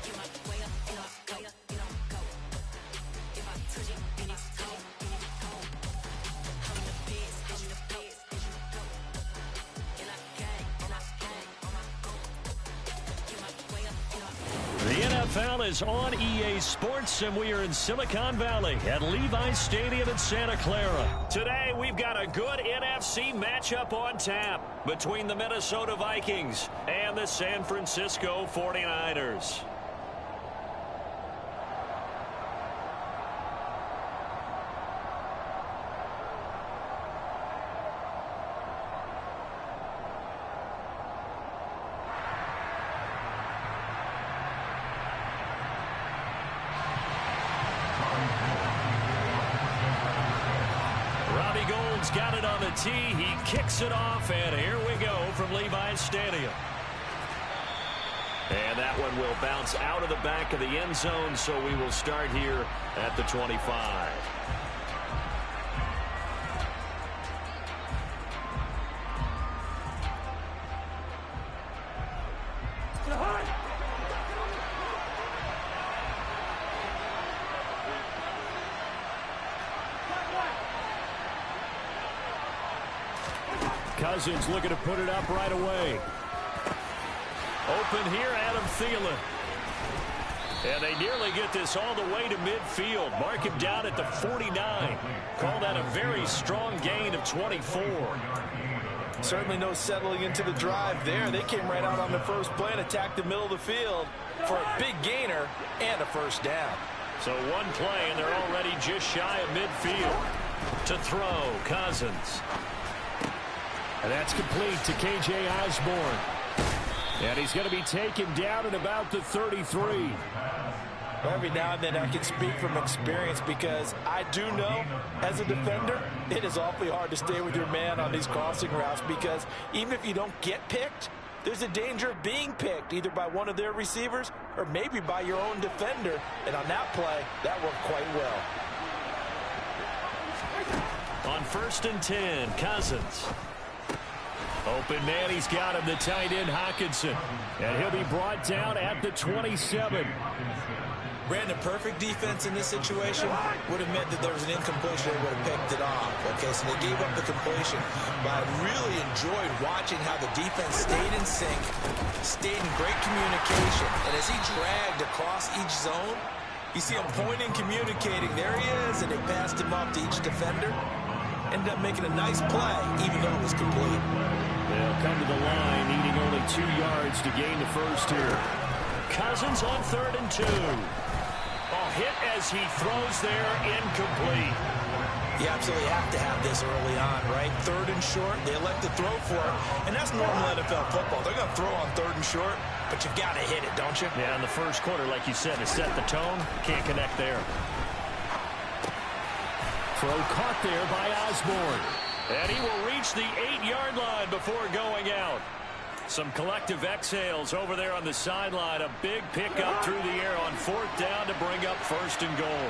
Get my way up, and I go. If I touch it, then it's cold, then it's cold. I'm the best, I'm the best, is you know. And I got it, and I got it on my own. Get my way up, and I go. The NFL is on EA Sports, and we are in Silicon Valley at Levi's Stadium in Santa Clara. Today, we've got a good NFC matchup on tap between the Minnesota Vikings and the San Francisco 49ers. Got it on the tee. He kicks it off, and here we go from Levi's Stadium. And that one will bounce out of the back of the end zone, so we will start here at the 25. Cousins looking to put it up right away. Open here, Adam Thielen. And they nearly get this all the way to midfield. Mark him down at the 49. Call that a very strong gain of 24. Certainly no settling into the drive there. They came right out on the first play and attacked the middle of the field for a big gainer and a first down. So one play, and they're already just shy of midfield. To throw, Cousins. And that's complete to K.J. Osborne. And he's going to be taken down at about the 33. Every now and then I can speak from experience because I do know, as a defender, it is awfully hard to stay with your man on these crossing routes because even if you don't get picked, there's a danger of being picked either by one of their receivers or maybe by your own defender. And on that play, that worked quite well. On 1st and 10, Cousins. Open man, he's got him, the tight end Hockenson. And he'll be brought down at the 27. Brandon, perfect defense in this situation would have meant that there was an incompletion. They would have picked it off. Okay, so they gave up the completion. But I really enjoyed watching how the defense stayed in sync, stayed in great communication. And as he dragged across each zone, you see him pointing, communicating. There he is, and they passed him off to each defender. Ended up making a nice play, even though it was complete. They'll come to the line, needing only 2 yards to gain the first here. Cousins on 3rd and 2. Hit as he throws there, incomplete. You absolutely have to have this early on, right? 3rd and short, they elect to throw for it, and that's normal NFL football. They're going to throw on 3rd and short, but you've got to hit it, don't you? Yeah, in the first quarter, like you said, to set the tone, can't connect there. Throw caught there by Osborne. And he will reach the 8-yard line before going out. Some collective exhales over there on the sideline. A big pickup through the air on 4th down to bring up 1st and goal.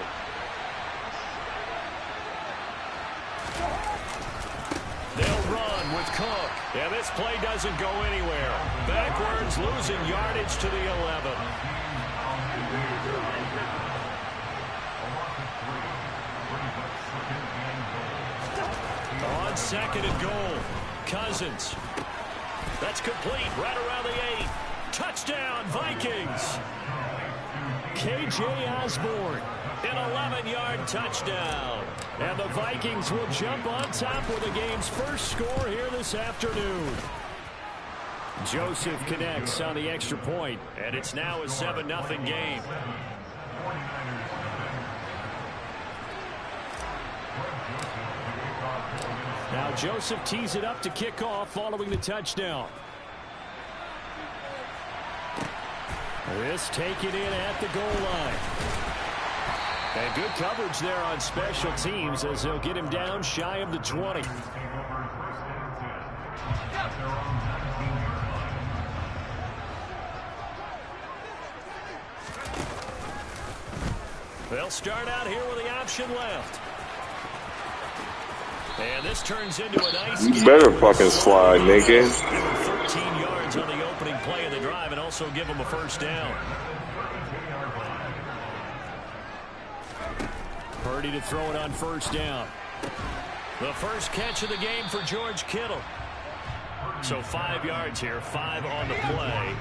They'll run with Cook. And this play doesn't go anywhere. Backwards, losing yardage to the 11. On 2nd and goal, Cousins. That's complete right around the 8. Touchdown, Vikings. K.J. Osborne, an 11-yard touchdown. And the Vikings will jump on top with the game's first score here this afternoon. Joseph connects on the extra point, and it's now a 7-0 game. Now Joseph tees it up to kick off following the touchdown. This taken in at the goal line. And good coverage there on special teams as they'll get him down shy of the 20. They'll start out here with the option left. And this turns into a nice You better fucking slide, nigga. 13 yards on the opening play of the drive and also give them a first down. Purdy to throw it on first down. The first catch of the game for George Kittle. So 5 yards here, 5 on the play.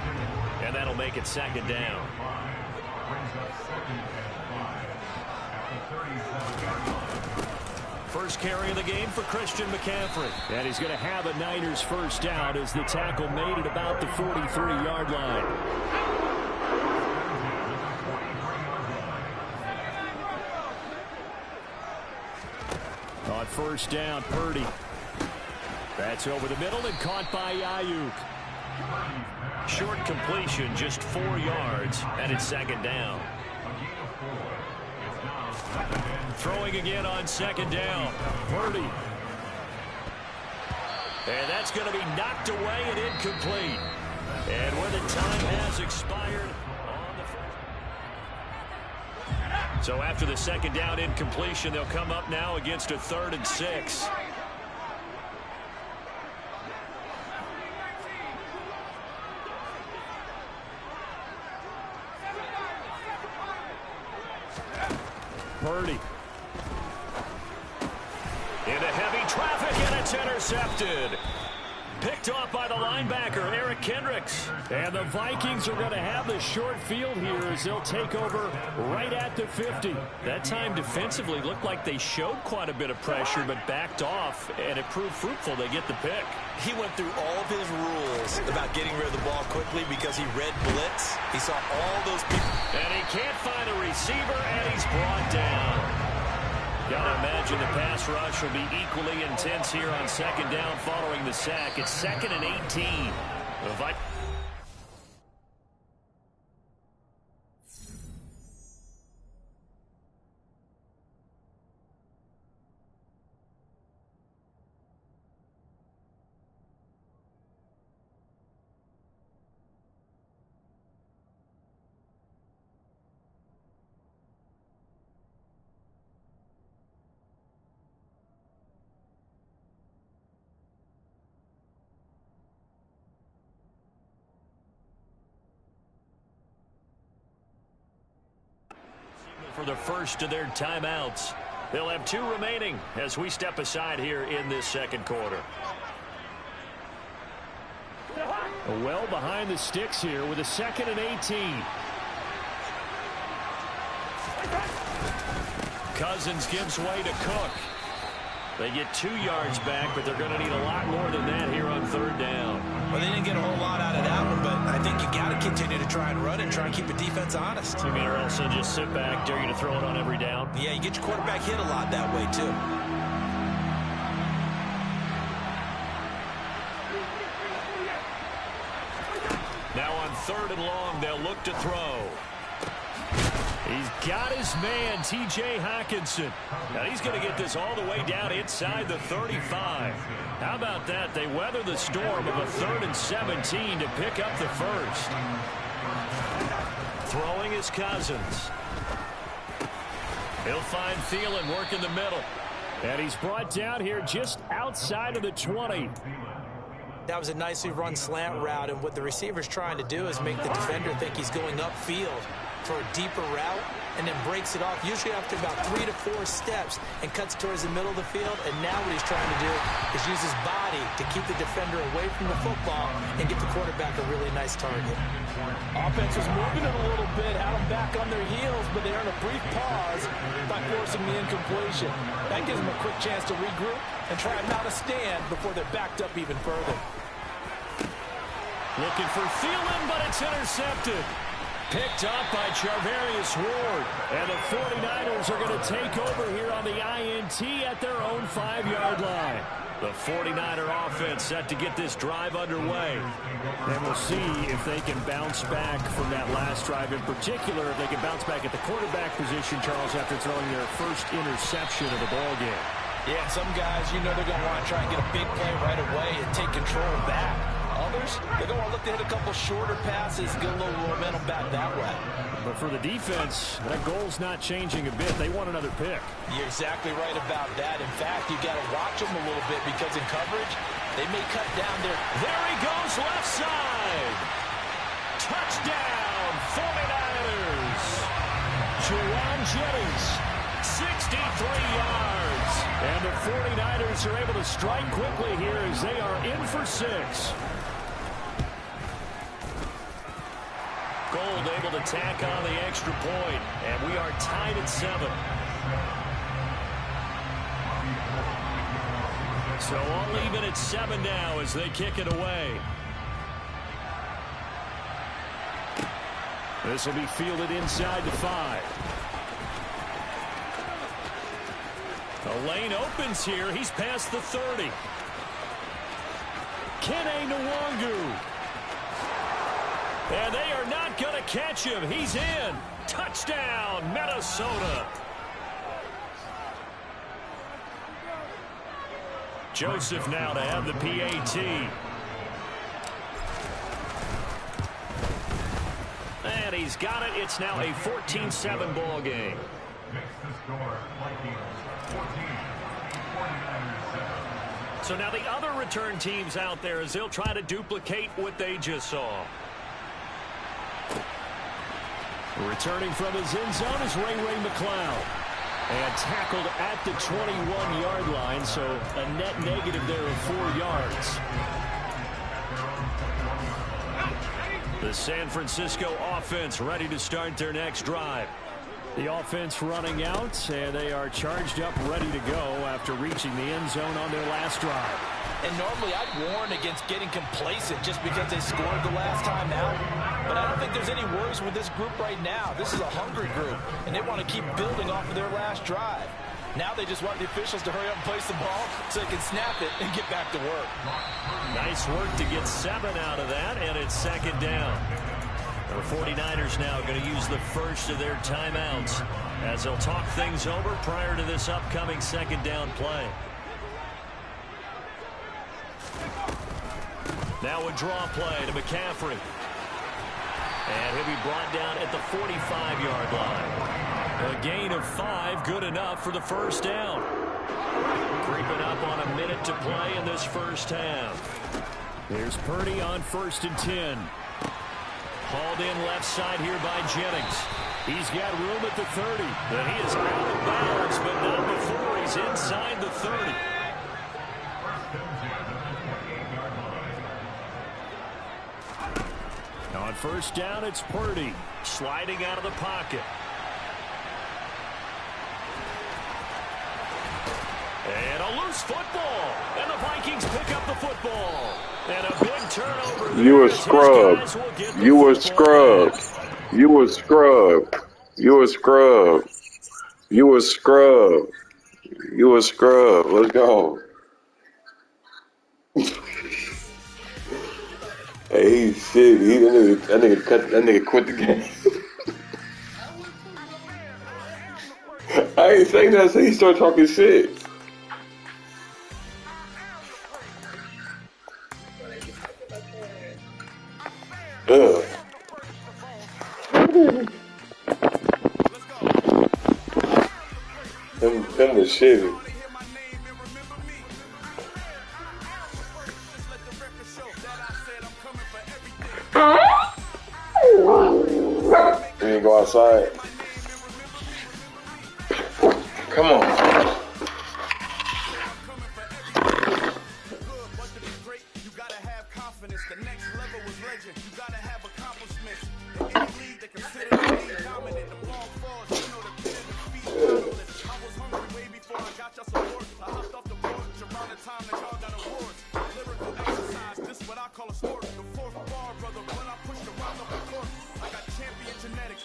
And that'll make it 2nd down. First carry of the game for Christian McCaffrey. And he's going to have a Niners first down as the tackle made it about the 43-yard line. On first down, Purdy. That's over the middle and caught by Ayuk. Short completion, just 4 yards, and it's 2nd down. Throwing again on 2nd down. Purdy. And that's going to be knocked away and incomplete. And when the time has expired on the so after the 2nd down incompletion, they'll come up now against a 3rd and 6. Purdy. Into heavy traffic, and it's intercepted. Picked off by the linebacker, Eric Kendricks. And the Vikings are going to have the short field here as they'll take over right at the 50. That time defensively looked like they showed quite a bit of pressure but backed off, and it proved fruitful. They get the pick. He went through all of his rules about getting rid of the ball quickly because he read blitz. He saw all those people. And he can't find a receiver, and he's brought down. Gotta imagine the pass rush will be equally intense here on 2nd down following the sack. It's 2nd and 18. For the first of their timeouts. They'll have 2 remaining as we step aside here in this 2nd quarter. Well behind the sticks here with a 2nd and 18. Cousins gives way to Cook. They get 2 yards back, but they're going to need a lot more than that here on 3rd down. Well, they didn't get a whole lot out of that one, but I think you got to continue to try and run and try and keep the defense honest. You mean, or else they'll just sit back, dare you to throw it on every down? Yeah, you get your quarterback hit a lot that way, too. Now on 3rd and long, they'll look to throw. He's got his man, T.J. Hawkinson. Now he's going to get this all the way down inside the 35. How about that? They weather the storm of a 3rd and 17 to pick up the first. Throwing is Cousins. He'll find Thielen work in the middle. And he's brought down here just outside of the 20. That was a nicely run slant route, and what the receiver's trying to do is make the defender think he's going upfield for a deeper route, and then breaks it off, usually after about 3 to 4 steps, and cuts towards the middle of the field. And now what he's trying to do is use his body to keep the defender away from the football and get the quarterback a really nice target. Offense was moving it a little bit, had them back on their heels, but they earned a brief pause by forcing the incompletion. That gives them a quick chance to regroup and try and mount a stand before they're backed up even further. Looking for Thielen, but it's intercepted. Picked up by Charvarius Ward. And the 49ers are going to take over here on the INT at their own 5-yard line. The 49er offense set to get this drive underway. And we'll see if they can bounce back from that last drive in particular. If they can bounce back at the quarterback position, Charles, after throwing their first interception of the ballgame. Yeah, and some guys, you know they're going to want to try and get a big play right away and take control back. Others, they're going to look to hit a couple shorter passes, get a little momentum back that way. But for the defense, that goal's not changing a bit. They want another pick. You're exactly right about that. In fact, you got to watch them a little bit because in coverage, they may cut down there. There he goes, left side. Touchdown, 49ers. Juwan Jennings, 63 yards. And the 49ers are able to strike quickly here as they are in for 6. Gold able to tack on the extra point, and we are tied at 7. So all even at 7 now as they kick it away. This will be fielded inside the 5. The lane opens here. He's past the 30. Kene Nwangu. And they are not going to catch him. He's in. Touchdown, Minnesota. Joseph now to have the PAT. And he's got it. It's now a 14-7 ball game. So now the other return teams out there as they'll try to duplicate what they just saw. Returning from his end zone is Ray McCloud. And tackled at the 21-yard line, so a net negative there of 4 yards. The San Francisco offense ready to start their next drive. The offense running out, and they are charged up, ready to go after reaching the end zone on their last drive. And normally I'd warn against getting complacent just because they scored the last time out. But I don't think there's any worries with this group right now. This is a hungry group, and they want to keep building off of their last drive. Now they just want the officials to hurry up and place the ball so they can snap it and get back to work. Nice work to get 7 out of that, and it's 2nd down. The 49ers now going to use the first of their timeouts as they'll talk things over prior to this upcoming 2nd down play. Now a draw play to McCaffrey. And he'll be brought down at the 45-yard line. A gain of 5, good enough for the first down. Creeping up on a minute to play in this first half. Here's Purdy on 1st and 10. Hauled in left side here by Jennings. He's got room at the 30. And he is out of bounds, but not before he's inside the 30. On 1st down, it's Purdy sliding out of the pocket. And a loose football. And the Vikings pick up the football. And a big turnover. You were scrubbed. You were scrubbed. You were scrubbed. You were scrubbed. You were scrubbed. You were scrubbed. Let's go. Hey, he's shit. That nigga quit the game. I ain't saying that, so he started talking shit. Ugh. Them the shit. me go outside. Come on. You gotta have confidence. The next level was legend. You gotta have accomplishments. In any league, they consider the league dominant. The long falls, you know the pit of defeat. Bottomless. I was hungry way before I got your support. I hopped off the porch around the time that y'all got awards. Lyrical exercise, this is what I call a sport. The fourth bar, brother, when I push the rock up the court. I got champion genetics.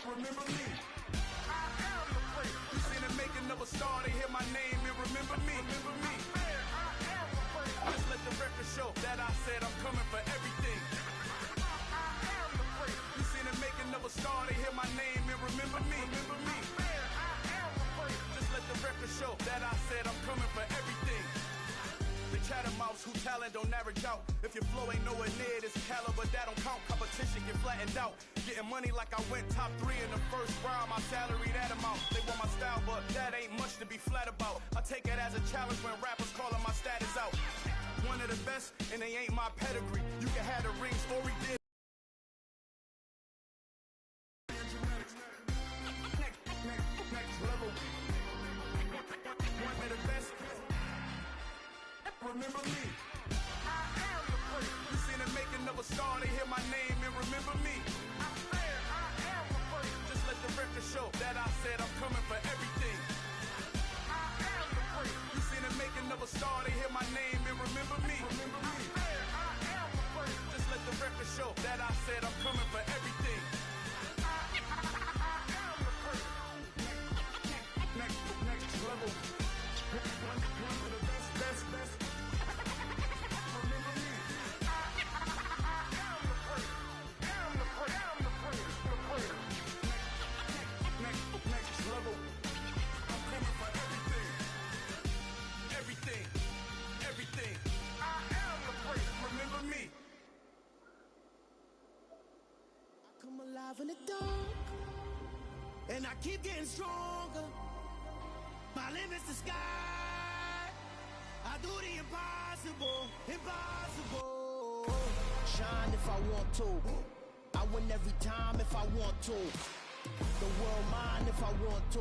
Remember me. I am the place. You seen the making of a star, they hear my name and remember me. Remember me. I am the place. Just let the record show that I said I'm coming for everything. I am the place. You seen the making of a star, they hear my name and remember me. Remember me. I am the place. Just let the record show that I said I'm coming for everything. The chattermouths who talent don't average out. If your flow ain't nowhere near this caliber, that don't count. Competition get flattened out. Getting money like I went top 3 in the first round. My salary that amount. They want my style, but that ain't much to be flat about. I take it as a challenge when rappers calling my status out. One of the best, and they ain't my pedigree. You can have the rings or we did. Next level. One of the best. Remember me. I am the place. You seen the making of a star, they hear my name and remember me. I am the place. Just let the record show that I said I'm coming for everything. I am the place. You seen the making of a star, they hear my name and remember me. Remember me. I am the place. Just let the record show that I said I'm coming for everything. I am the place. Next level. One of the best. Remember me. I am the place. Next level. I'm coming for everything. Everything. I am the place. Remember me. I come alive in the dark, and I keep getting stronger. My limit's the sky. I do the impossible. Shine if I want to. I win every time if I want to. The world mine if I want to.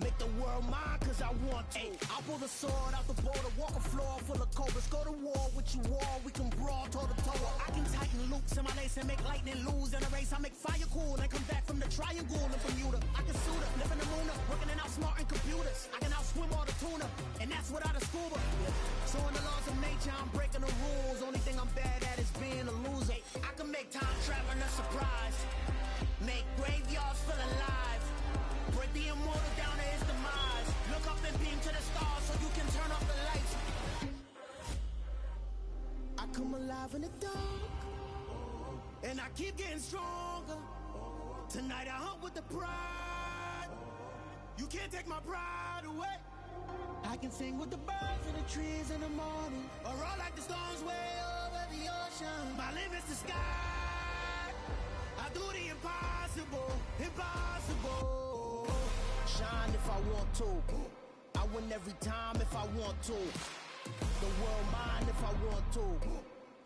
Make the world mine cause I want to. I'll pull the sword out the border, walk a floor full of cobras. Go to war with you all, we can brawl toe to toe. I can tighten loops in my lace and make lightning lose in a race. I make fire cool and come back from the triangle in Bermuda. I can suit up, live in the moon up, working and outsmarting computers. I can outswim all the tuna, and that's without a scuba. So in the laws of nature, I'm breaking the rules. Only thing I'm bad at is being a loser. I can make time traveling a surprise. Make graveyards feel alive. Break the immortal down to his demise. Look up and beam to the stars so you can turn off the lights. I come alive in the dark, and I keep getting stronger. Tonight I hunt with the pride. You can't take my pride away. I can sing with the birds and the trees in the morning, or roll like the storms way over the ocean. My limit's the sky. I do the impossible. Shine if I want to. I win every time if I want to. The world mine if I want to.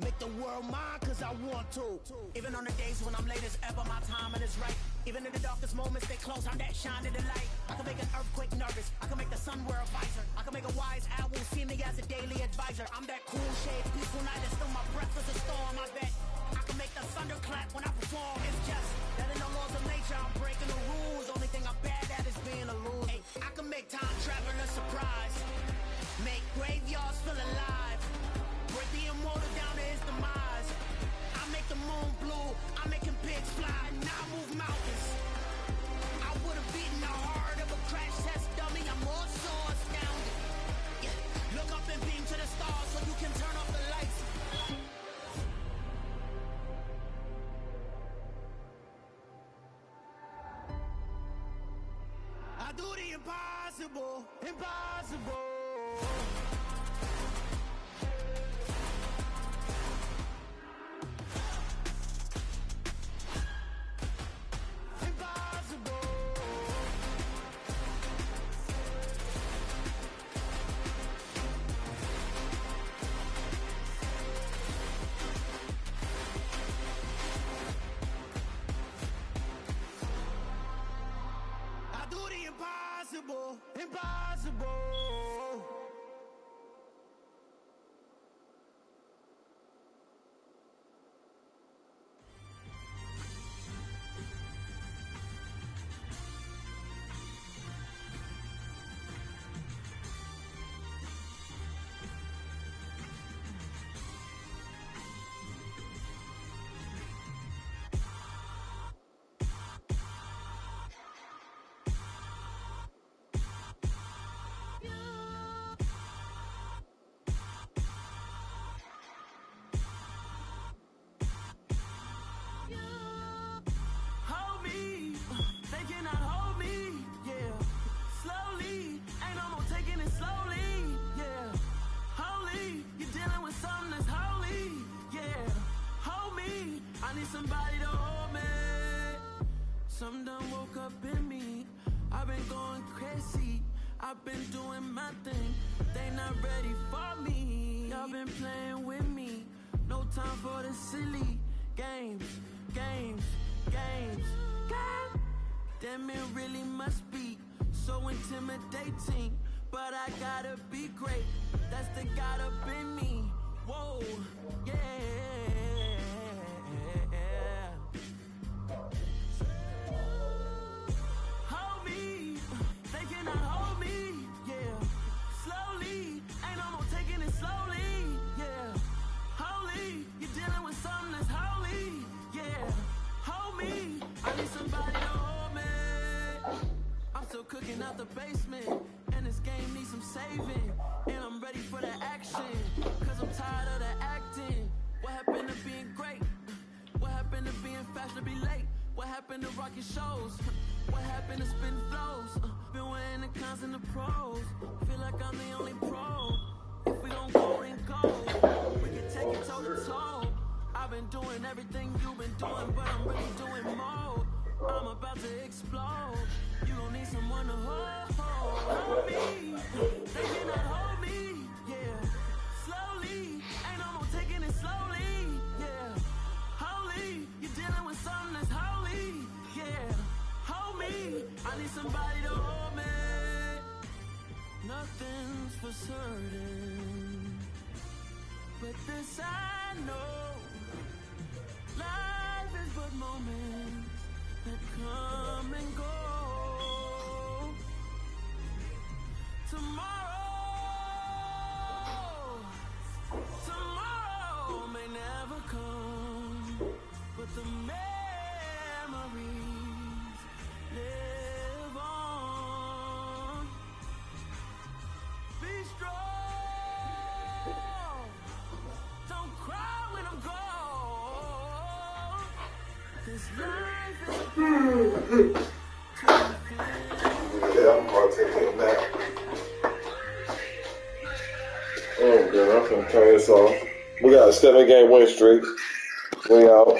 Make the world mine cause I want to. Even on the days when I'm late as ever, my timing is right. Even in the darkest moments, stay close, I'm that shining the light. I can make an earthquake nervous, I can make the sun wear a visor. I can make a wise owl see me as a daily advisor. I'm that cool shade, peaceful night, and still my breath is a storm, I bet. I can make the thunder clap when I perform. It's just that in the laws of nature, I'm breaking the rules. Only thing I'm bad at is being a loser. I can make time traveling a surprise. Make graveyards feel alive. Break the immortal down to his demise. I make the moon blue. I'm making pigs fly. Now I move mountains. I would have beaten the heart of a crash test dummy. I'm more so astounded. Yeah. Look up and beam to the stars so you can turn off the lights. I do the impossible. impossible. Hold me, they cannot hold me, yeah. Slowly, ain't no more taking it slowly, yeah. Holy, you're dealing with something that's holy, yeah. Hold me, I need somebody to hold me. Something done woke up in me. I've been going crazy, I've been doing my thing. They not ready for me. Y'all been playing with me. No time for the silly games, games, games, games. Damn, it really must be so intimidating. But I gotta be great. That's the God up in me. Whoa, yeah. Hold me, they cannot hold me, yeah. Slowly, ain't no more taking it slowly, yeah. Holy, you're dealing with something that's holy, yeah. Hold me, I need somebody to hold me. I'm still cooking out the basement, and this game needs some saving. And I'm ready for the action, cause I'm tired of the acting. What happened to being great? What happened to being fashionably late? What happened to rocking shows? What happened to spitting flows? Been wearing the cons and the pros. Feel like I'm the only pro. If we gon' go, then go. We can take it toe to toe. I've been doing everything you've been doing, but I'm really doing more. I'm about to explode. You gon' need someone to hold me. They cannot hold me, yeah. Slowly, ain't no more taking it slowly, yeah. Holy, you're dealing with something that's holy, yeah. Hold me, I need somebody to hold me. Nothing's for certain, but this I know. Life is but moments that come and go. Tomorrow may never come, but the memories live on. Be strong, don't cry when I'm gone. This life is Yeah, I'm about to take a nap. Oh, good. I'm finna turn this off. We got a 7-game win streak. We out.